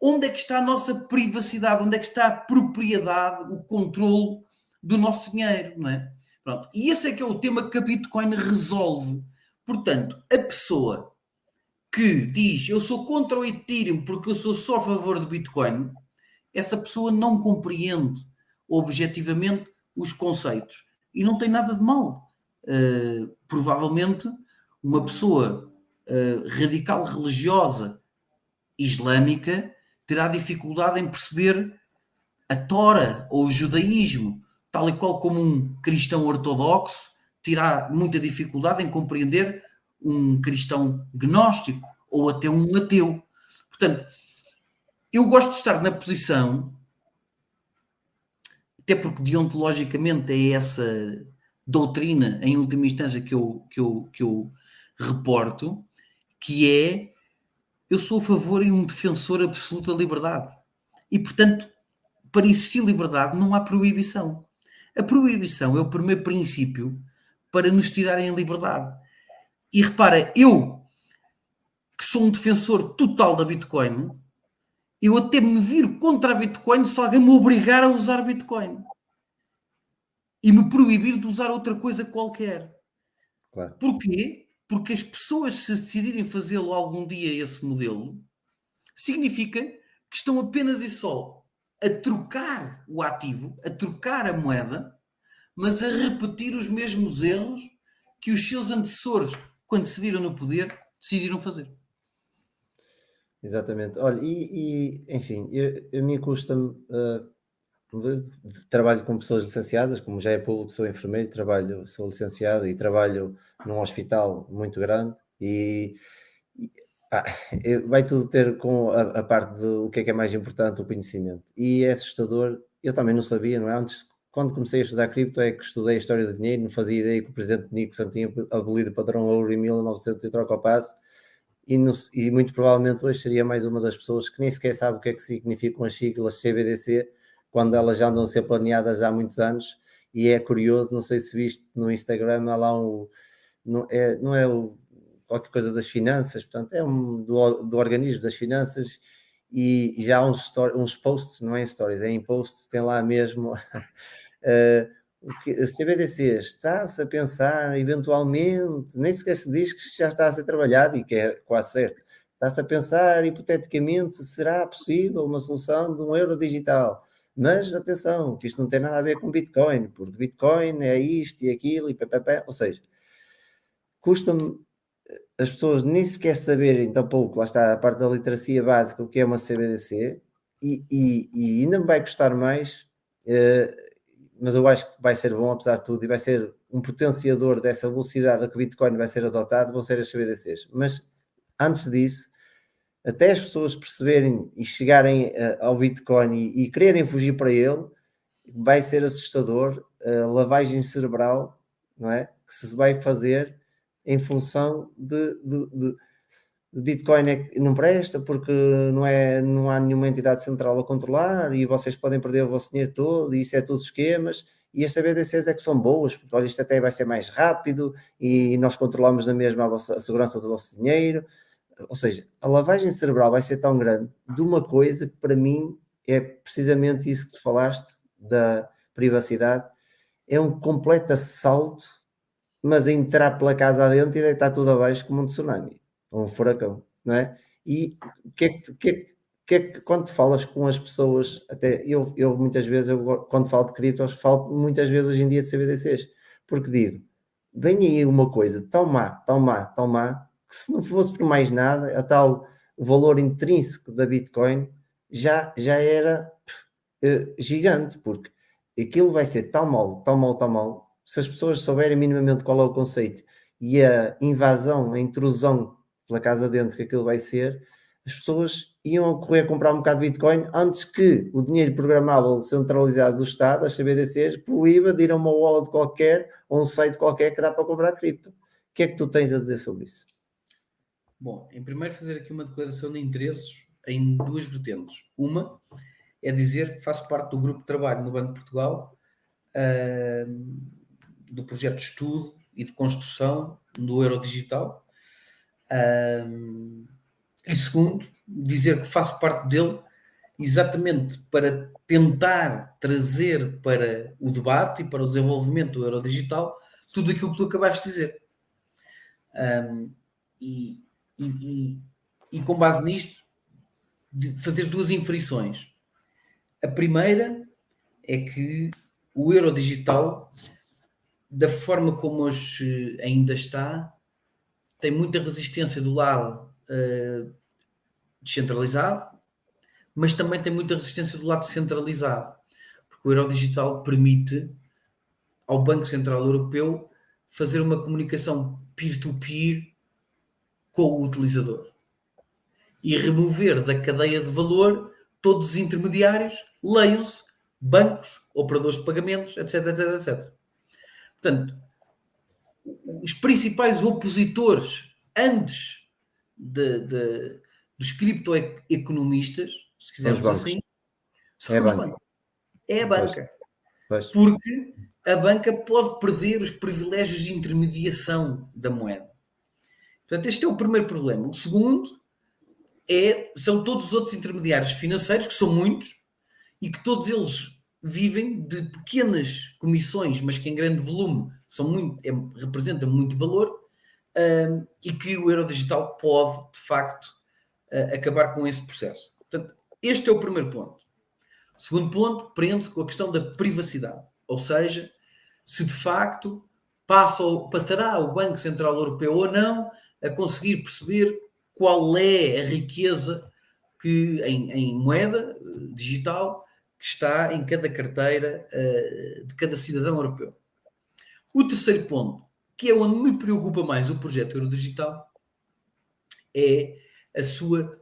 onde é que está a nossa privacidade? Onde é que está a propriedade, o controle do nosso dinheiro, não é? Pronto. E esse é que é o tema que a Bitcoin resolve. Portanto, a pessoa que diz eu sou contra o Ethereum porque eu sou só a favor do Bitcoin, essa pessoa não compreende objetivamente os conceitos. E não tem nada de mal. Provavelmente uma pessoa radical religiosa islâmica terá dificuldade em perceber a Tora ou o judaísmo, tal e qual como um cristão ortodoxo terá muita dificuldade em compreender um cristão gnóstico ou até um ateu. Portanto, eu gosto de estar na posição, até porque deontologicamente é essa doutrina, em última instância, que eu reporto, que é eu sou a favor e um defensor absoluto da liberdade. E, portanto, para existir liberdade não há proibição. A proibição é o primeiro princípio para nos tirarem a liberdade. E repara, eu, que sou um defensor total da Bitcoin, eu até me viro contra a Bitcoin se alguém me obrigar a usar Bitcoin. E me proibir de usar outra coisa qualquer. Claro. Porquê? Porque as pessoas, se decidirem fazê-lo algum dia, esse modelo, significa que estão apenas e só a trocar o ativo, a trocar a moeda, mas a repetir os mesmos erros que os seus antecessores, quando se viram no poder, decidiram fazer. Exatamente. Olha, enfim, a mim custa-me. Trabalho com pessoas licenciadas, como já é público, sou enfermeiro, sou licenciado e trabalho num hospital muito grande e, ah, vai tudo ter com a parte do que é mais importante, o conhecimento. E é assustador, eu também não sabia, não é? Antes, quando comecei a estudar cripto, é que estudei a história do dinheiro, não fazia ideia que o presidente Nixon tinha abolido o padrão ouro em 1900 e troca ao passo, e muito provavelmente hoje seria mais uma das pessoas que nem sequer sabe o que é que significam as siglas CBDC, quando elas já andam a ser planeadas há muitos anos, e é curioso, não sei se viste no Instagram, há lá não é qualquer coisa das finanças, portanto é do organismo das finanças, e já há uns posts, não é em stories, é em posts, tem lá mesmo a CBDC está-se a pensar eventualmente, nem sequer se diz que já está a ser trabalhado e que é quase certo, está-se a pensar hipoteticamente se será possível uma solução de um euro digital. Mas atenção, que isto não tem nada a ver com Bitcoin, porque Bitcoin é isto e aquilo e pá. Ou seja, custa-me as pessoas nem sequer saberem tão pouco, lá está a parte da literacia básica, o que é uma CBDC, e ainda me vai custar mais, mas eu acho que vai ser bom apesar de tudo, e vai ser um potenciador dessa velocidade a que o Bitcoin vai ser adotado, vão ser as CBDCs. Mas antes disso, até as pessoas perceberem e chegarem ao Bitcoin e quererem fugir para ele, vai ser assustador a lavagem cerebral, não é? Que se vai fazer em função Bitcoin é que não presta porque não há nenhuma entidade central a controlar e vocês podem perder o vosso dinheiro todo e isso é tudo esquemas. E as CBDCs é que são boas, porque olha, isto até vai ser mais rápido e nós controlamos na mesma a segurança do vosso dinheiro. Ou seja, a lavagem cerebral vai ser tão grande de uma coisa que para mim é precisamente isso que tu falaste, da privacidade, é um completo assalto, mas a entrar pela casa adentro e deitar tudo abaixo como um tsunami, ou um furacão, não é? E o que é que quando falas com as pessoas, até eu muitas vezes, quando falo de criptos, falo muitas vezes hoje em dia de CBDCs, porque digo, vem aí uma coisa tão má, que se não fosse por mais nada, a tal o valor intrínseco da Bitcoin já era gigante, porque aquilo vai ser tão mau, se as pessoas souberem minimamente qual é o conceito e a invasão, a intrusão pela casa dentro que aquilo vai ser, as pessoas iam correr a comprar um bocado de Bitcoin antes que o dinheiro programável centralizado do Estado, as CBDCs, proíba de ir a uma wallet qualquer ou um site qualquer que dá para comprar cripto. O que é que tu tens a dizer sobre isso? Bom, em primeiro fazer aqui uma declaração de interesses em duas vertentes. Uma é dizer que faço parte do grupo de trabalho no Banco de Portugal, do projeto de estudo e de construção do euro digital. E segundo, dizer que faço parte dele exatamente para tentar trazer para o debate e para o desenvolvimento do euro digital tudo aquilo que tu acabaste de dizer. E com base nisto, de fazer duas inferições. A primeira é que o euro digital, da forma como hoje ainda está, tem muita resistência do lado descentralizado, mas também tem muita resistência do lado centralizado, porque o euro digital permite ao Banco Central Europeu fazer uma comunicação peer-to-peer com o utilizador e remover da cadeia de valor todos os intermediários, leiam-se bancos, operadores de pagamentos, etc, etc, etc. Portanto, os principais opositores antes dos criptoeconomistas, se quisermos assim, são os bancos. É a banca. Porque a banca pode perder os privilégios de intermediação da moeda. Portanto, este é o primeiro problema. O segundo são todos os outros intermediários financeiros, que são muitos, e que todos eles vivem de pequenas comissões, mas que em grande volume representam muito valor, e que o euro digital pode, de facto, acabar com esse processo. Portanto, este é o primeiro ponto. O segundo ponto prende-se com a questão da privacidade, ou seja, se de facto passará o Banco Central Europeu ou não a conseguir perceber qual é a riqueza que em moeda digital que está em cada carteira de cada cidadão europeu. O terceiro ponto, que é onde me preocupa mais o projeto Eurodigital, é a sua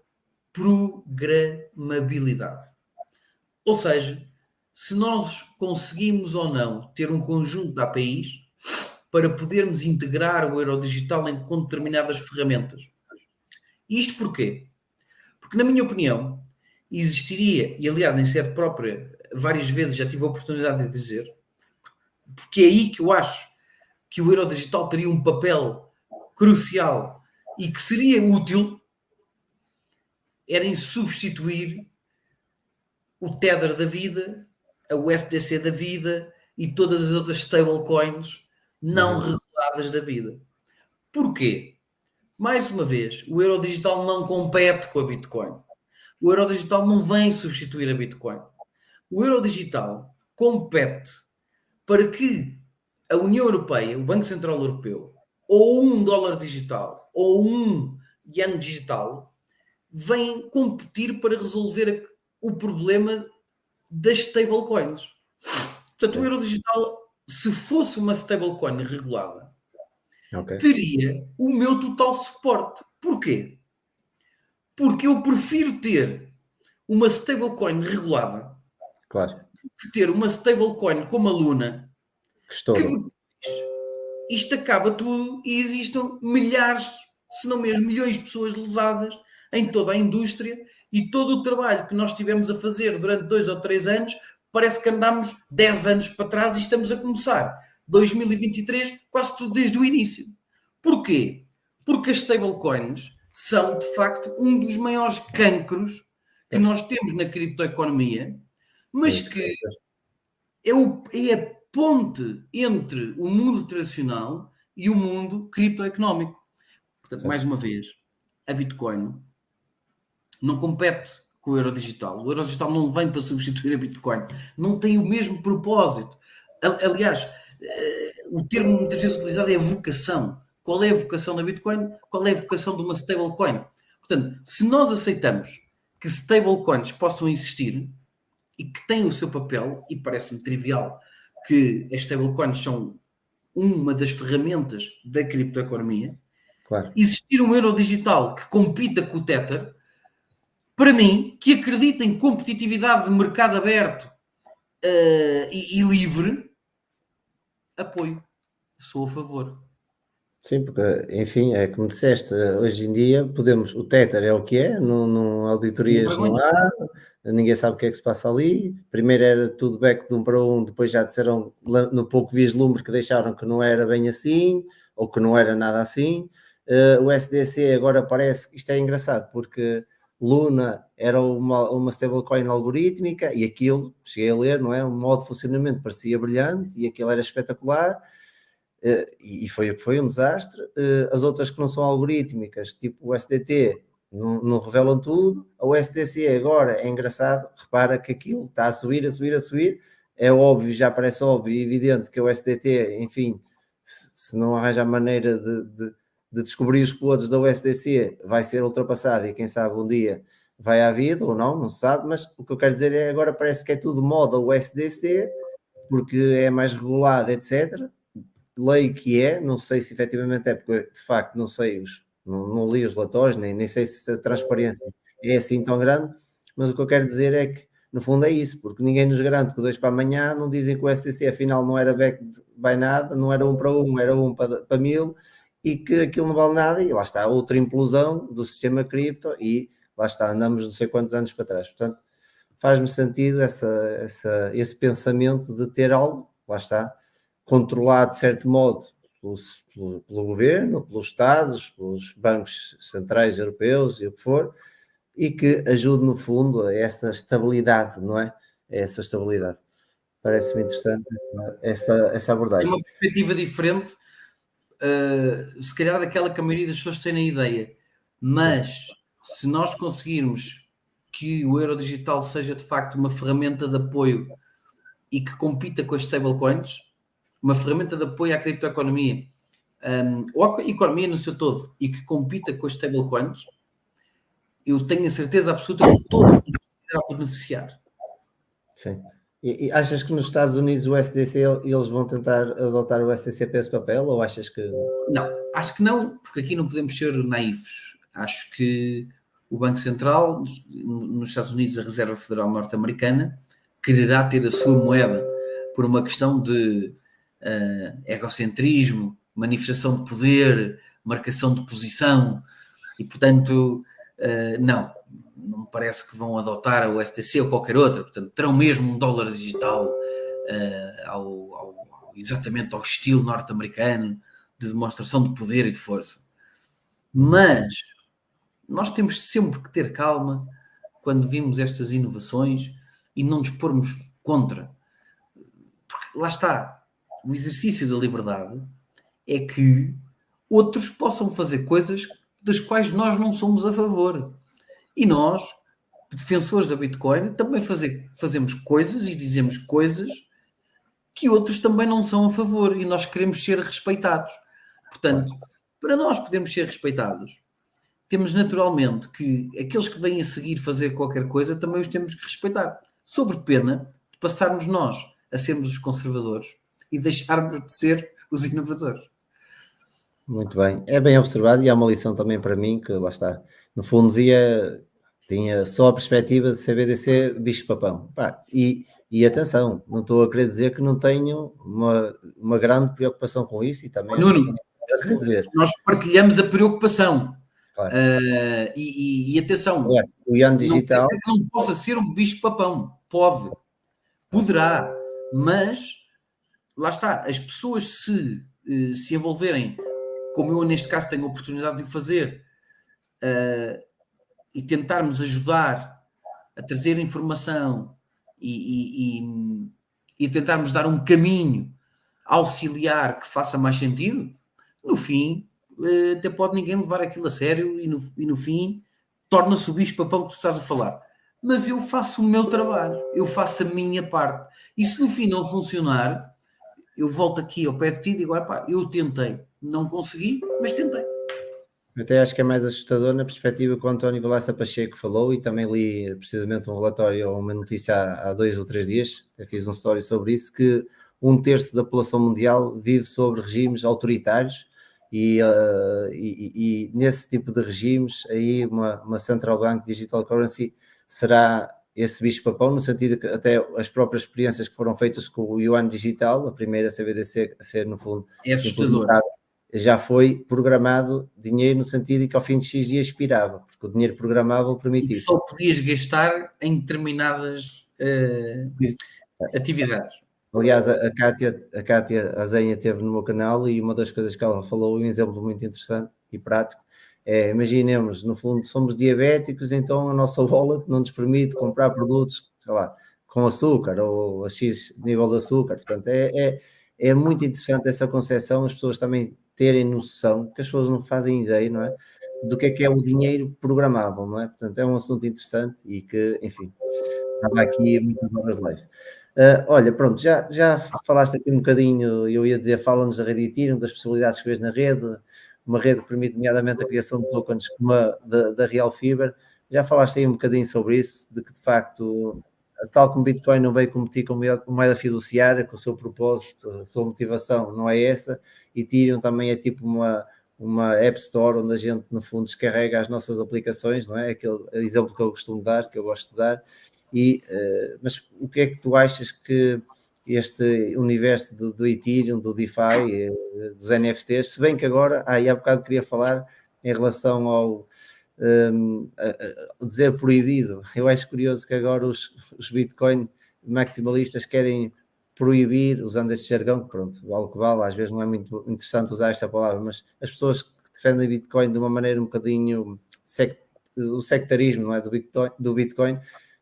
programabilidade. Ou seja, se nós conseguimos ou não ter um conjunto de APIs para podermos integrar o Eurodigital com determinadas ferramentas. Isto porquê? Porque, na minha opinião, existiria, e aliás em sede própria, várias vezes já tive a oportunidade de dizer, porque é aí que eu acho que o Eurodigital teria um papel crucial e que seria útil, era em substituir o Tether da vida, a USDC da vida e todas as outras stablecoins não reguladas da vida. Porquê? Mais uma vez, o euro digital não compete com a Bitcoin. O euro digital não vem substituir a Bitcoin. O euro digital compete para que a União Europeia, o Banco Central Europeu, ou um dólar digital, ou um iene digital, venham competir para resolver o problema das stablecoins. Portanto, o euro digital, se fosse uma stablecoin regulada, teria o meu total suporte. Porquê? Porque eu prefiro ter uma stablecoin regulada que ter uma stablecoin como a Luna, que depois isto acaba tudo e existem milhares se não mesmo milhões de pessoas lesadas em toda a indústria, e todo o trabalho que nós tivemos a fazer durante 2 ou 3 anos, parece que andámos 10 anos para trás e estamos a começar 2023 quase tudo desde o início. Porquê? Porque as stablecoins são, de facto, um dos maiores cancros que nós temos na criptoeconomia, mas que é a ponte entre o mundo tradicional e o mundo criptoeconómico. Portanto, mais uma vez, a Bitcoin não compete com o euro digital. O euro digital não vem para substituir a Bitcoin. Não tem o mesmo propósito. Aliás, o termo muitas vezes utilizado é vocação. Qual é a vocação da Bitcoin? Qual é a vocação de uma stablecoin? Portanto, se nós aceitamos que stablecoins possam existir e que têm o seu papel, e parece-me trivial que as stablecoins são uma das ferramentas da criptoeconomia, existir um euro digital que compita com o Tether, para mim, que acredita em competitividade de mercado aberto e livre, apoio. Sou a favor. Sim, porque, enfim, é como disseste, hoje em dia o Tether é o que é, não auditorias não há, ninguém sabe o que é que se passa ali. Primeiro era tudo back de um para um, depois já disseram no pouco vislumbre que deixaram que não era bem assim, ou que não era nada assim. O SDC agora parece, isto é engraçado, porque Luna era uma stablecoin algorítmica e aquilo, cheguei a ler, não é? Um modo de funcionamento parecia brilhante e aquilo era espetacular. E foi o que foi, um desastre. As outras que não são algorítmicas, tipo o SDT, não revelam tudo. O SDC agora é engraçado, repara que aquilo está a subir, a subir, a subir. É óbvio, já parece óbvio e evidente que o SDT, enfim, se não arranja a maneira de descobrir os podres da USDC, vai ser ultrapassado e quem sabe um dia vai à vida ou não se sabe, mas o que eu quero dizer é agora parece que é tudo moda o USDC, porque é mais regulado, etc. Leio que é, não sei se efetivamente é, porque de facto não sei, não li os relatórios, nem sei se a transparência é assim tão grande, mas o que eu quero dizer é que no fundo é isso, porque ninguém nos garante que 2 para amanhã não dizem que o STC afinal não era back by nada, não era 1 para 1, era 1 para 1000 e que aquilo não vale nada e lá está outra implosão do sistema cripto e lá está, andamos não sei quantos anos para trás, portanto faz-me sentido esse pensamento de ter algo, lá está, controlado de certo modo pelo governo, pelos Estados, pelos bancos centrais europeus e o que for, e que ajude no fundo a essa estabilidade, não é? Essa estabilidade. Parece-me interessante essa abordagem. É uma perspectiva diferente, se calhar daquela que a maioria das pessoas tem na ideia, mas se nós conseguirmos que o euro digital seja de facto uma ferramenta de apoio e que compita com as stablecoins, uma ferramenta de apoio à criptoeconomia, ou à economia no seu todo, e que compita com as stablecoins, eu tenho a certeza absoluta que todo mundo irá beneficiar. Sim. E achas que nos Estados Unidos o SDC, eles vão tentar adotar o SDC para esse papel, ou achas que... Não, acho que não, porque aqui não podemos ser naivos. Acho que o Banco Central, nos Estados Unidos, a Reserva Federal Norte-Americana, quererá ter a sua moeda por uma questão de egocentrismo, manifestação de poder, marcação de posição, e portanto, não me parece que vão adotar a USDC ou qualquer outra, portanto, terão mesmo um dólar digital exatamente ao estilo norte-americano, de demonstração de poder e de força. Mas nós temos sempre que ter calma quando vimos estas inovações e não nos pormos contra. Porque lá está, o exercício da liberdade é que outros possam fazer coisas das quais nós não somos a favor. E nós, defensores da Bitcoin, também fazemos coisas e dizemos coisas que outros também não são a favor e nós queremos ser respeitados. Portanto, para nós podermos ser respeitados, temos naturalmente que aqueles que vêm a seguir fazer qualquer coisa também os temos que respeitar, sob pena de passarmos nós a sermos os conservadores e deixarmos de ser os inovadores. Muito bem, é bem observado e é uma lição também para mim que lá está, no fundo tinha só a perspectiva de ser BDC bicho-papão. E atenção, não estou a querer dizer que não tenho uma grande preocupação com isso e também... Nuno, quero dizer. Nós partilhamos a preocupação. Claro. E atenção, Aliás, o Yuan Digital... não, não possa ser um bicho-papão. Poderá, mas lá está, as pessoas se envolverem, como eu neste caso tenho a oportunidade de o fazer, e tentarmos ajudar a trazer informação e tentarmos dar um caminho auxiliar que faça mais sentido, no fim, até pode ninguém levar aquilo a sério e no fim torna-se o bicho-papão que tu estás a falar. Mas eu faço o meu trabalho, eu faço a minha parte. E se no fim não funcionar, eu volto aqui ao pé de ti e digo, pá, eu tentei, não consegui, mas tentei. Até acho que é mais assustador na perspectiva que o António Vilaça Pacheco falou, e também li precisamente um relatório ou uma notícia há 2 ou 3 dias, até fiz um story sobre isso, que 1/3 da população mundial vive sobre regimes autoritários e nesse tipo de regimes aí uma Central Bank Digital Currency será esse bicho-papão, no sentido que até as próprias experiências que foram feitas com o Yuan Digital, a primeira CBDC a ser no fundo É assustador. Já foi programado dinheiro no sentido que ao fim de X dias expirava, porque o dinheiro programável permite isso. Só podias gastar em determinadas atividades. Aliás, a Kátia Azenha esteve no meu canal e uma das coisas que ela falou, um exemplo muito interessante e prático, é, imaginemos, no fundo somos diabéticos, então a nossa wallet não nos permite comprar produtos, sei lá, com açúcar ou a X nível de açúcar. Portanto, é muito interessante essa concepção, as pessoas também terem noção, que as pessoas não fazem ideia, não é? Do que é o dinheiro programável, não é? Portanto, é um assunto interessante e que, enfim, estava aqui muitas horas de live. Olha, pronto, já falaste aqui um bocadinho, eu ia dizer, fala-nos da rede Ethereum, das possibilidades que vês na rede, uma rede que permite nomeadamente a criação de tokens como a da Real Fiber. Já falaste aí um bocadinho sobre isso, de que de facto, tal como Bitcoin não veio competir com moeda fiduciária, com o seu propósito, a sua motivação não é essa, Ethereum também é tipo uma App Store onde a gente no fundo descarrega as nossas aplicações, não é? Aquele exemplo que eu costumo dar, que eu gosto de dar. Mas o que é que tu achas que este universo do Ethereum, do DeFi, dos NFTs, se bem que agora, há bocado queria falar em relação ao dizer proibido, eu acho curioso que agora os Bitcoin maximalistas querem proibir, usando este jargão, que pronto, vale o que vale, às vezes não é muito interessante usar esta palavra, mas as pessoas que defendem Bitcoin de uma maneira um bocadinho o sectarismo, não é, do Bitcoin,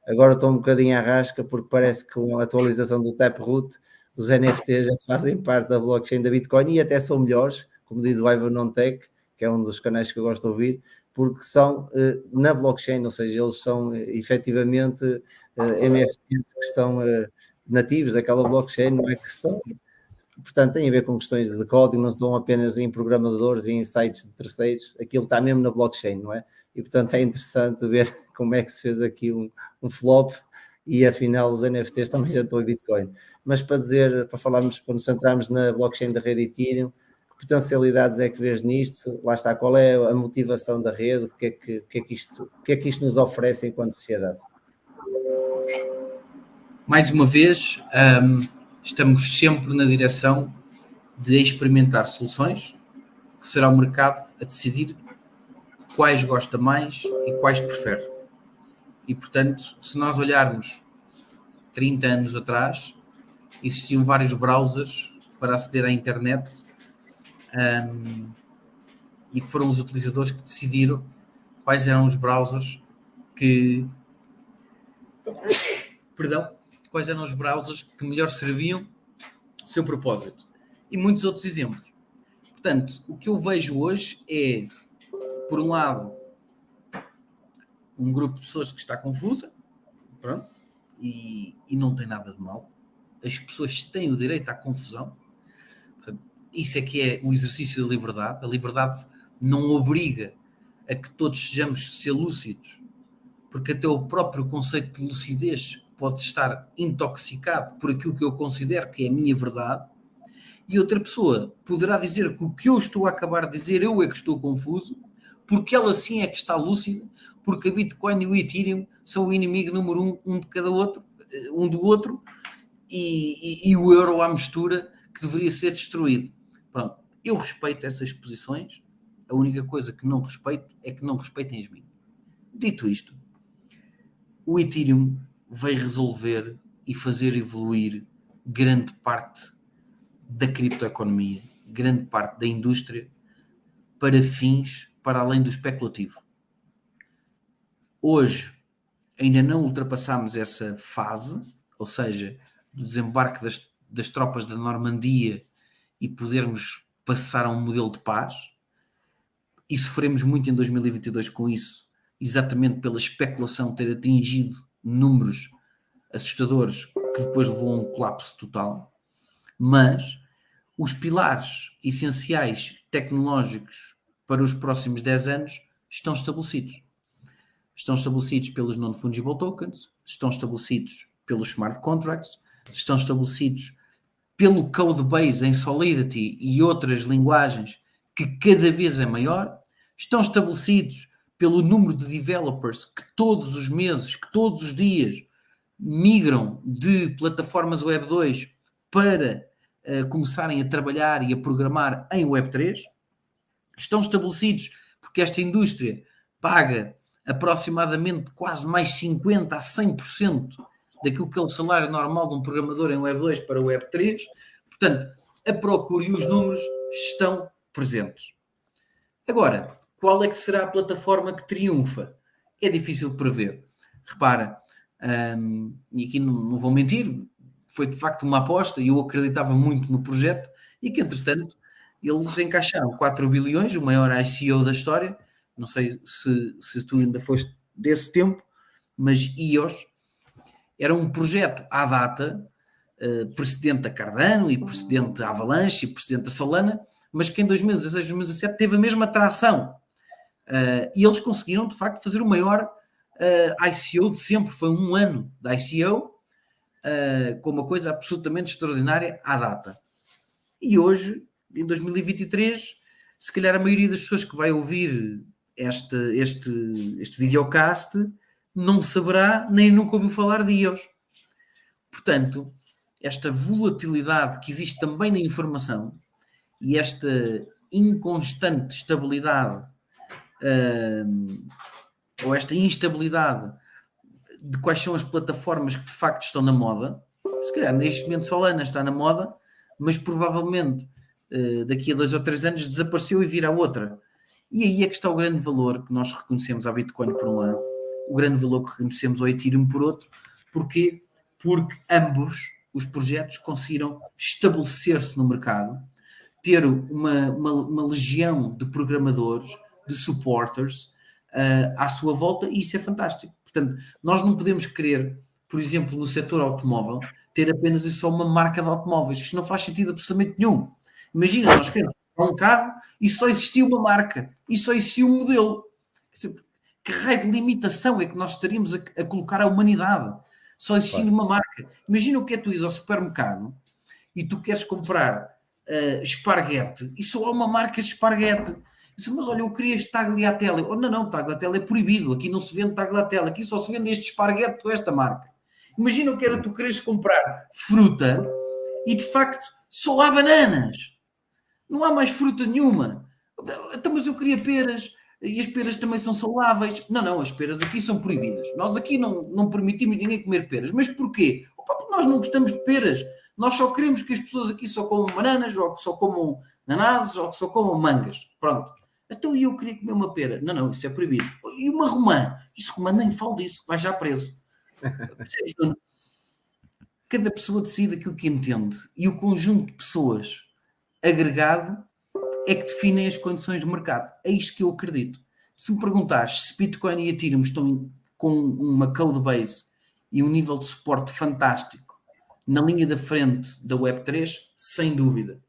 agora estão um bocadinho à rasca, porque parece que com a atualização do Taproot, os NFTs já fazem parte da blockchain da Bitcoin e até são melhores, como diz o Ivan Nontech, que é um dos canais que eu gosto de ouvir, porque são na blockchain, ou seja, eles são efetivamente NFTs que são nativos daquela blockchain, não é que são, portanto tem a ver com questões de código, não estão apenas em programadores e em sites de terceiros, aquilo está mesmo na blockchain, não é? E portanto é interessante ver como é que se fez aqui um flop e afinal os NFTs também já estão em Bitcoin. Mas para falarmos, para nos centrarmos na blockchain da rede Ethereum, que potencialidades é que vês nisto? Lá está, qual é a motivação da rede? O que é que isto nos oferece enquanto sociedade? Mais uma vez, estamos sempre na direção de experimentar soluções, que será o mercado a decidir quais gosta mais e quais prefere. E, portanto, se nós olharmos 30 anos atrás, existiam vários browsers para aceder à internet e foram os utilizadores que decidiram quais eram os browsers que melhor serviam o seu propósito. E muitos outros exemplos. Portanto, o que eu vejo hoje é, por um lado, um grupo de pessoas que está confusa, pronto, e não tem nada de mal. As pessoas têm o direito à confusão. Portanto, isso é que é o exercício da liberdade. A liberdade não obriga a que todos sejamos ser lúcidos, porque até o próprio conceito de lucidez pode estar intoxicado por aquilo que eu considero que é a minha verdade, e outra pessoa poderá dizer que o que eu estou a acabar de dizer eu é que estou confuso, porque ela sim é que está lúcida, porque a Bitcoin e o Ethereum são o inimigo número um de cada outro, um do outro, e o euro à mistura que deveria ser destruído. Pronto. Eu respeito essas posições, a única coisa que não respeito é que não respeitem as minhas. Dito isto, o Ethereum vai resolver e fazer evoluir grande parte da criptoeconomia, grande parte da indústria, para fins para além do especulativo. Hoje ainda não ultrapassámos essa fase, ou seja, do desembarque das tropas da Normandia e podermos passar a um modelo de paz, e sofremos muito em 2022 com isso, exatamente pela especulação ter atingido números assustadores que depois levou a um colapso total. Mas os pilares essenciais tecnológicos para os próximos 10 anos estão estabelecidos. Estão estabelecidos pelos non-fungible tokens, estão estabelecidos pelos smart contracts, estão estabelecidos pelo code base em Solidity e outras linguagens que cada vez é maior, estão estabelecidos pelo número de developers que todos os meses, que todos os dias migram de plataformas Web 2 para começarem a trabalhar e a programar em Web 3. Estão estabelecidos porque esta indústria paga aproximadamente quase mais 50% a 100% daquilo que é o salário normal de um programador em Web 2 para Web 3. Portanto, a procura e os números estão presentes. Agora, qual é que será a plataforma que triunfa? É difícil de prever. Repara, e aqui não vou mentir, foi de facto uma aposta e eu acreditava muito no projeto e que, entretanto, eles encaixaram 4 bilhões, o maior ICO da história. Não sei se tu ainda foste desse tempo, mas EOS era um projeto à data, precedente a Cardano e precedente a Avalanche e precedente a Solana, mas que em 2016, 2017 teve a mesma atração. E eles conseguiram, de facto, fazer o maior ICO de sempre. Foi um ano de ICO, com uma coisa absolutamente extraordinária à data. E hoje, em 2023, se calhar a maioria das pessoas que vai ouvir este videocast não saberá nem nunca ouviu falar de EOS. Portanto, esta volatilidade que existe também na informação e esta inconstante estabilidade ou esta instabilidade de quais são as plataformas que de facto estão na moda, se calhar neste momento Solana está na moda, mas provavelmente daqui a 2 ou 3 anos desapareceu e virá outra. E aí é que está o grande valor que nós reconhecemos à Bitcoin por um lado, o grande valor que reconhecemos ao Ethereum por outro. Porquê? Porque ambos os projetos conseguiram estabelecer-se no mercado, ter uma legião de programadores, de supporters à sua volta, e isso é fantástico. Portanto, nós não podemos querer, por exemplo, no setor automóvel, ter apenas e só uma marca de automóveis. Isto não faz sentido absolutamente nenhum. Imagina, nós queremos um carro e só existia uma marca e só existia um modelo. Quer dizer, que raio de limitação é que nós estaríamos a colocar a humanidade? Só existindo uma marca. Imagina o que é tu ires ao supermercado e tu queres comprar esparguete e só há uma marca de esparguete. Mas olha, eu queria este tagliatelle. Oh, não, tagliatelle é proibido. Aqui não se vende tagliatelle. Aqui só se vende este esparguete com esta marca. Imagina o que era tu queres comprar fruta e de facto só há bananas. Não há mais fruta nenhuma. Então, mas eu queria peras. E as peras também são saudáveis. Não, as peras aqui são proibidas. Nós aqui não permitimos ninguém comer peras. Mas porquê? Porque nós não gostamos de peras. Nós só queremos que as pessoas aqui só comam bananas, ou que só comam nanazes, ou que só comam mangas. Pronto. Então eu queria comer uma pera. Não, isso é proibido. E uma romã? Isso, romã, nem falo disso. Vai já preso. Percebes? Cada pessoa decide aquilo que entende. E o conjunto de pessoas agregado é que definem as condições do mercado. É isto que eu acredito. Se me perguntares se Bitcoin e Ethereum estão com uma code base e um nível de suporte fantástico na linha da frente da Web3, sem dúvida.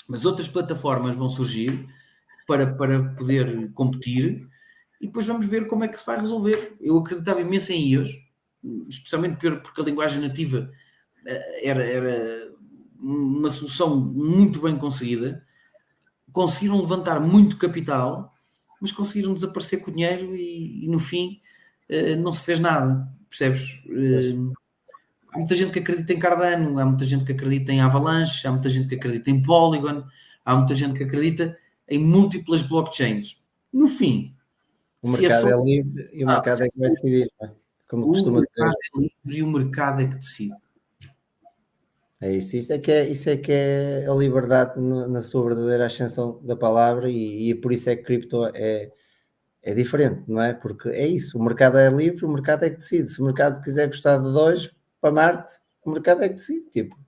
Mas outras plataformas vão surgir para poder competir e depois vamos ver como é que se vai resolver. Eu acreditava imenso em EOS, especialmente porque a linguagem nativa era uma solução muito bem conseguida. Conseguiram levantar muito capital, mas conseguiram desaparecer com o dinheiro e no fim não se fez nada, percebes? Há muita gente que acredita em Cardano, há muita gente que acredita em Avalanche, há muita gente que acredita em Polygon, há muita gente que acredita em múltiplas blockchains. No fim, o mercado é livre e o mercado é que vai decidir, não é? Como costuma dizer. O mercado é livre e o mercado é que decide. É isso, isso é que é a liberdade na sua verdadeira ascensão da palavra e por isso é que cripto é diferente, não é? Porque é isso, o mercado é livre, o mercado é que decide. Se o mercado quiser gostar de dois para Marte, o mercado é que decide, tipo,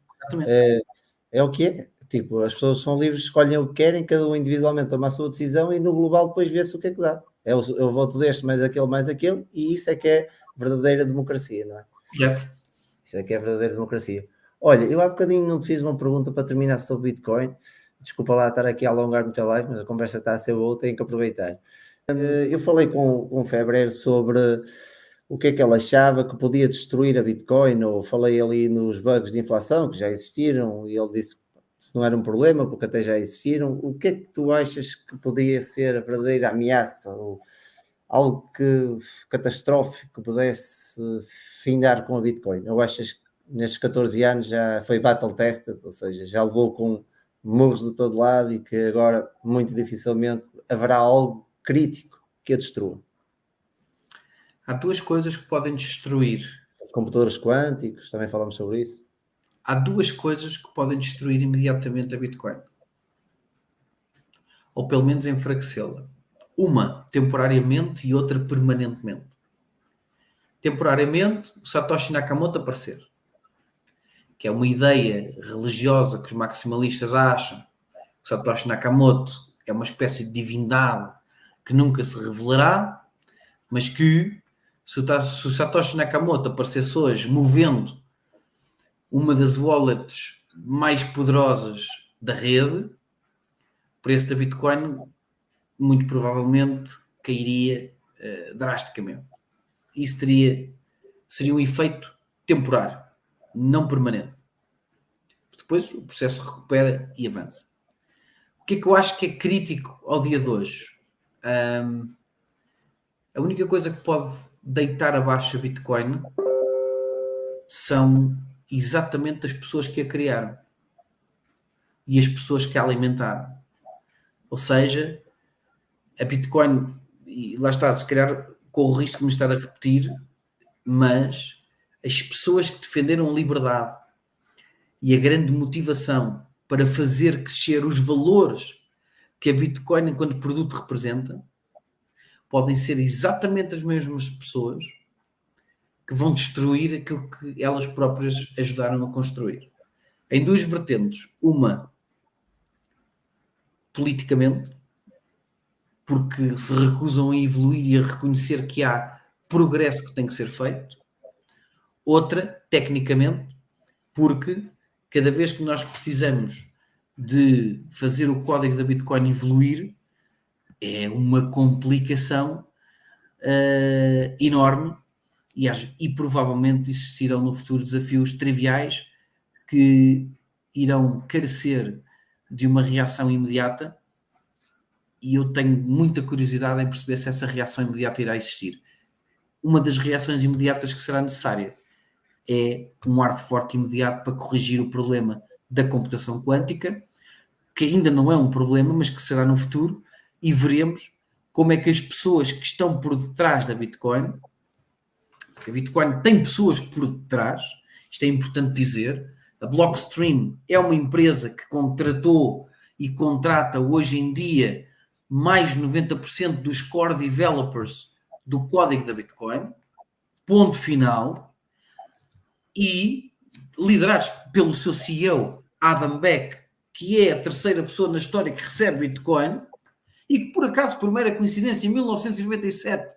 é o que é. Tipo, as pessoas são livres, escolhem o que querem, cada um individualmente toma a sua decisão e no global depois vê-se o que é que dá. É o voto deste, mais aquele, e isso é que é verdadeira democracia, não é? Isso é que é verdadeira democracia. Olha, eu há bocadinho não te fiz uma pergunta para terminar sobre Bitcoin. Desculpa lá estar aqui a alongar no teu live, mas a conversa está a ser boa, tenho que aproveitar. Eu falei com o Febrer sobre o que é que ele achava que podia destruir a Bitcoin, ou falei ali nos bugs de inflação que já existiram, e ele disse que se não era um problema, porque até já existiram. O que é que tu achas que podia ser a verdadeira ameaça, ou algo catastrófico que pudesse findar com a Bitcoin? Ou achas que nestes 14 anos já foi battle tested, ou seja, já levou com murros de todo lado e que agora muito dificilmente haverá algo crítico que a destrua? Há duas coisas que podem destruir. Os computadores quânticos, também falamos sobre isso. Há duas coisas que podem destruir imediatamente a Bitcoin. Ou pelo menos enfraquecê-la. Uma temporariamente e outra permanentemente. Temporariamente, o Satoshi Nakamoto aparecer. Que é uma ideia religiosa que os maximalistas acham que Satoshi Nakamoto é uma espécie de divindade que nunca se revelará, mas que se o Satoshi Nakamoto aparecesse hoje movendo uma das wallets mais poderosas da rede, o preço da Bitcoin muito provavelmente cairia drasticamente. Isso seria um efeito temporário, não permanente. Depois o processo recupera e avança. O que é que eu acho que é crítico ao dia de hoje? A única coisa que pode deitar abaixo a Bitcoin são exatamente as pessoas que a criaram e as pessoas que a alimentaram. Ou seja, a Bitcoin, e lá está, se calhar com o risco de me estar a repetir, mas as pessoas que defenderam a liberdade e a grande motivação para fazer crescer os valores que a Bitcoin enquanto produto representa, podem ser exatamente as mesmas pessoas que vão destruir aquilo que elas próprias ajudaram a construir. Em duas vertentes. Uma, politicamente, porque se recusam a evoluir e a reconhecer que há progresso que tem que ser feito. Outra, tecnicamente, porque cada vez que nós precisamos de fazer o código da Bitcoin evoluir, é uma complicação enorme e provavelmente existirão no futuro desafios triviais que irão carecer de uma reação imediata, e eu tenho muita curiosidade em perceber se essa reação imediata irá existir. Uma das reações imediatas que será necessária é um hard fork imediato para corrigir o problema da computação quântica, que ainda não é um problema, mas que será no futuro, e veremos como é que as pessoas que estão por detrás da Bitcoin, porque a Bitcoin tem pessoas por detrás, isto é importante dizer, a Blockstream é uma empresa que contratou e contrata hoje em dia mais de 90% dos core developers do código da Bitcoin, ponto final, e liderados pelo seu CEO, Adam Beck, que é a terceira pessoa na história que recebe Bitcoin, e que por acaso, por mera coincidência, em 1997,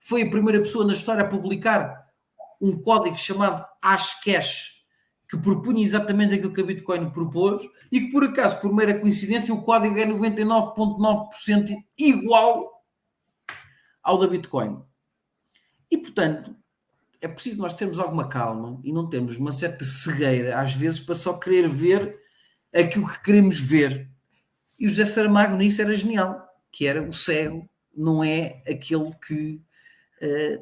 foi a primeira pessoa na história a publicar um código chamado Hashcash, que propunha exatamente aquilo que a Bitcoin propôs, e que por acaso, por mera coincidência, o código é 99,9% igual ao da Bitcoin. E, portanto, é preciso nós termos alguma calma e não termos uma certa cegueira, às vezes, para só querer ver aquilo que queremos ver. E o José Saramago nisso era genial, que era o cego, não é aquele que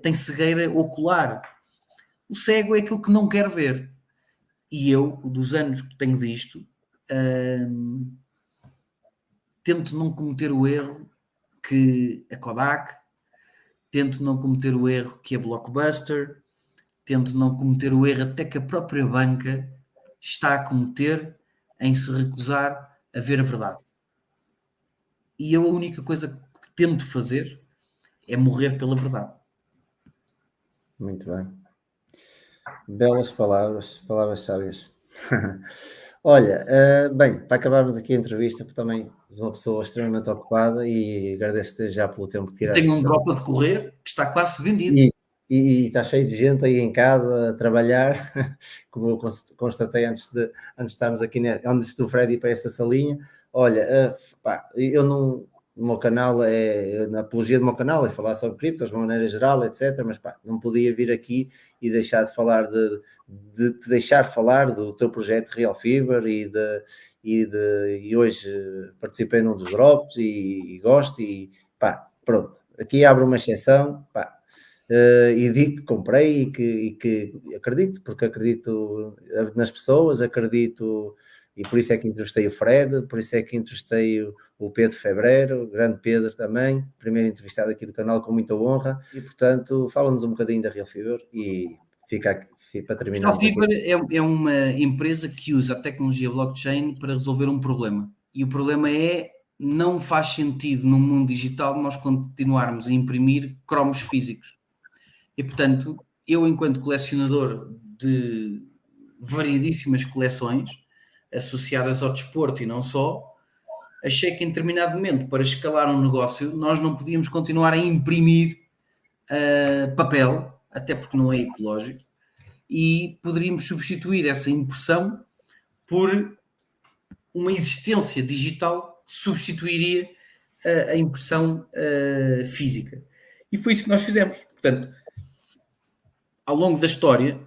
tem cegueira ocular. O cego é aquele que não quer ver. E eu, dos anos que tenho visto, tento não cometer o erro que a Kodak, tento não cometer o erro que a Blockbuster, tento não cometer o erro até que a própria banca está a cometer em se recusar a ver a verdade. E eu a única coisa que tento fazer é morrer pela verdade. Muito bem. Belas palavras, palavras sábias. Olha, bem, para acabarmos aqui a entrevista, porque também és uma pessoa extremamente ocupada e agradeço-te já pelo tempo que E tiraste. tenho um drop a decorrer que está quase vendido. E está cheio de gente aí em casa a trabalhar, como eu constatei antes de estarmos aqui, antes do Fred ir para essa salinha. Olha, pá, eu não, o meu canal na apologia do meu canal é falar sobre criptos de uma maneira geral, etc. Mas pá, não podia vir aqui e deixar de falar de deixar falar do teu projeto Real Fever e hoje participei num dos drops e gosto e pá, pronto. Aqui abre uma exceção, pá. E digo que comprei e que acredito, porque acredito nas pessoas, acredito, e por isso é que entrevistei o Fred, por isso é que entrevistei o Pedro Febreiro, o grande Pedro também, primeiro entrevistado aqui do canal com muita honra, e portanto, fala-nos um bocadinho da Real Fever e fica aqui para terminar. Real Fever é uma empresa que usa a tecnologia blockchain para resolver um problema. E o problema é, não faz sentido no mundo digital nós continuarmos a imprimir cromos físicos. E, portanto, eu, enquanto colecionador de variedíssimas coleções associadas ao desporto e não só, achei que em determinado momento, para escalar um negócio, nós não podíamos continuar a imprimir papel, até porque não é ecológico, e poderíamos substituir essa impressão por uma existência digital que substituiria a impressão física. E foi isso que nós fizemos. Portanto, ao longo da história,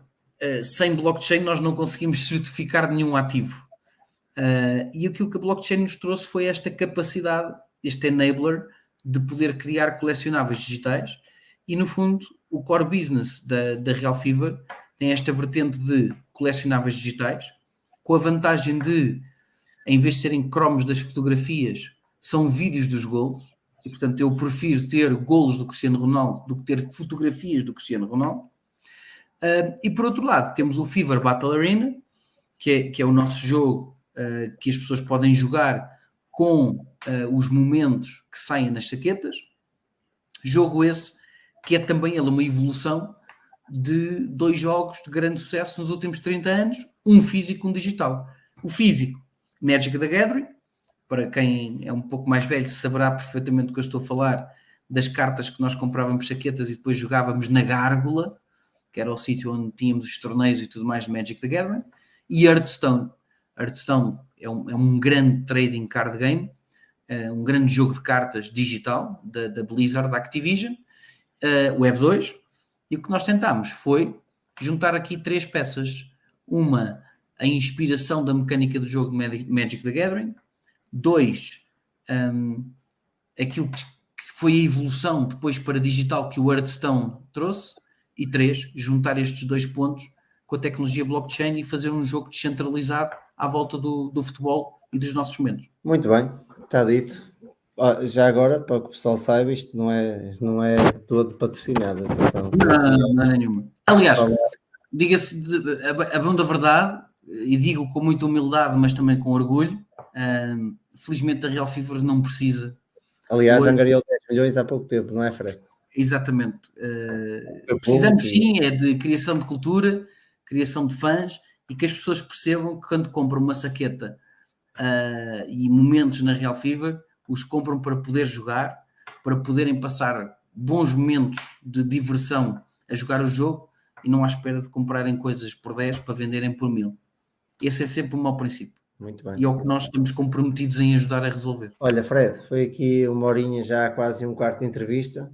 sem blockchain nós não conseguimos certificar nenhum ativo. E aquilo que a blockchain nos trouxe foi esta capacidade, este enabler, de poder criar colecionáveis digitais e, no fundo, o core business da Real Fever tem esta vertente de colecionáveis digitais, com a vantagem de, em vez de serem cromos das fotografias, são vídeos dos golos, e, portanto, eu prefiro ter golos do Cristiano Ronaldo do que ter fotografias do Cristiano Ronaldo. E, por outro lado, temos o Fever Battle Arena, que é o nosso jogo que as pessoas podem jogar com os momentos que saem nas saquetas. Jogo esse que é também ele uma evolução de dois jogos de grande sucesso nos últimos 30 anos, um físico e um digital. O físico, Magic the Gathering, para quem é um pouco mais velho saberá perfeitamente do que eu estou a falar, das cartas que nós comprávamos saquetas e depois jogávamos na Gárgula, que era o sítio onde tínhamos os torneios e tudo mais de Magic the Gathering, e Hearthstone. Hearthstone é um grande trading card game, um grande jogo de cartas digital da Blizzard, da Activision, Web 2, e o que nós tentámos foi juntar aqui três peças. Uma, a inspiração da mecânica do jogo de Magic the Gathering. Dois, aquilo que foi a evolução depois para digital que o Hearthstone trouxe. E três, juntar estes dois pontos com a tecnologia blockchain e fazer um jogo descentralizado à volta do futebol e dos nossos momentos. Muito bem, está dito. Já agora, para que o pessoal saiba, isto não é todo patrocinado. Atenção. Não é nenhuma. Aliás, diga-se a bom da verdade, e digo com muita humildade, mas também com orgulho, felizmente a Real Fever não precisa. Aliás, angariou 10 milhões há pouco tempo, não é, Fred? Exatamente. Precisamos sim, é de criação de cultura, criação de fãs, e que as pessoas percebam que quando compram uma saqueta e momentos na Real Fever, os compram para poder jogar, para poderem passar bons momentos de diversão a jogar o jogo e não à espera de comprarem coisas por 10 para venderem por 1000. Esse é sempre o mau princípio. Muito bem. E é o que nós estamos comprometidos em ajudar a resolver. Olha, Fred, foi aqui uma horinha já, quase um quarto de entrevista.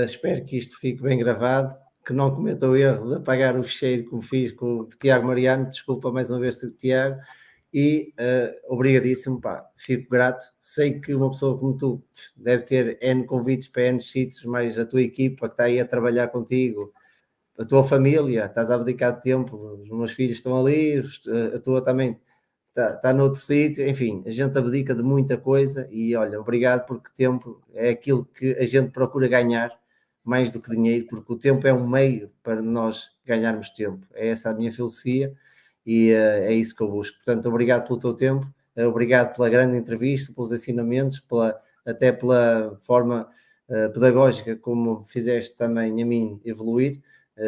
Espero que isto fique bem gravado, que não cometa o erro de apagar o fecheiro como fiz com o Tiago Mariano. Desculpa mais uma vez, Tiago. E obrigadíssimo, pá, fico grato. Sei que uma pessoa como tu deve ter N convites para N sítios, mais a tua equipa que está aí a trabalhar contigo, a tua família, estás a abdicar de tempo, os meus filhos estão ali, a tua também está noutro sítio, enfim, a gente abdica de muita coisa e olha, obrigado porque tempo é aquilo que a gente procura ganhar mais do que dinheiro, porque o tempo é um meio para nós ganharmos tempo, é essa a minha filosofia e é isso que eu busco. Portanto, obrigado pelo teu tempo, obrigado pela grande entrevista, pelos ensinamentos, até pela forma pedagógica como fizeste também a mim evoluir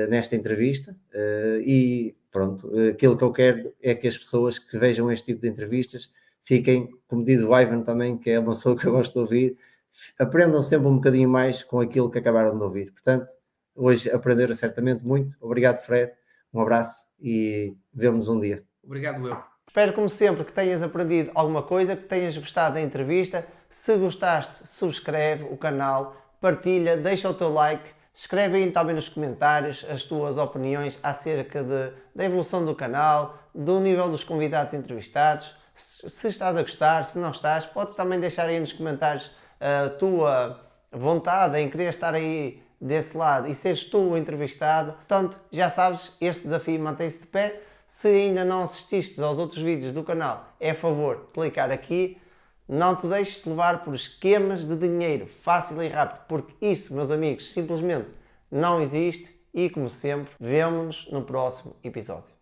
nesta entrevista e pronto, aquilo que eu quero é que as pessoas que vejam este tipo de entrevistas fiquem, como diz o Ivan também, que é uma pessoa que eu gosto de ouvir, aprendam sempre um bocadinho mais com aquilo que acabaram de ouvir. Portanto, hoje aprenderam certamente muito. Obrigado, Fred. Um abraço e vemo-nos um dia. Obrigado, eu. Espero, como sempre, que tenhas aprendido alguma coisa, que tenhas gostado da entrevista. Se gostaste, subscreve o canal, partilha, deixa o teu like, escreve aí também nos comentários as tuas opiniões acerca da evolução do canal, do nível dos convidados entrevistados. Se estás a gostar, se não estás, podes também deixar aí nos comentários a tua vontade em querer estar aí desse lado e seres tu o entrevistado. Portanto, já sabes, este desafio mantém-se de pé. Se ainda não assististe aos outros vídeos do canal, é favor clicar aqui. Não te deixes levar por esquemas de dinheiro fácil e rápido, porque isso, meus amigos, simplesmente não existe. E como sempre, vemo-nos no próximo episódio.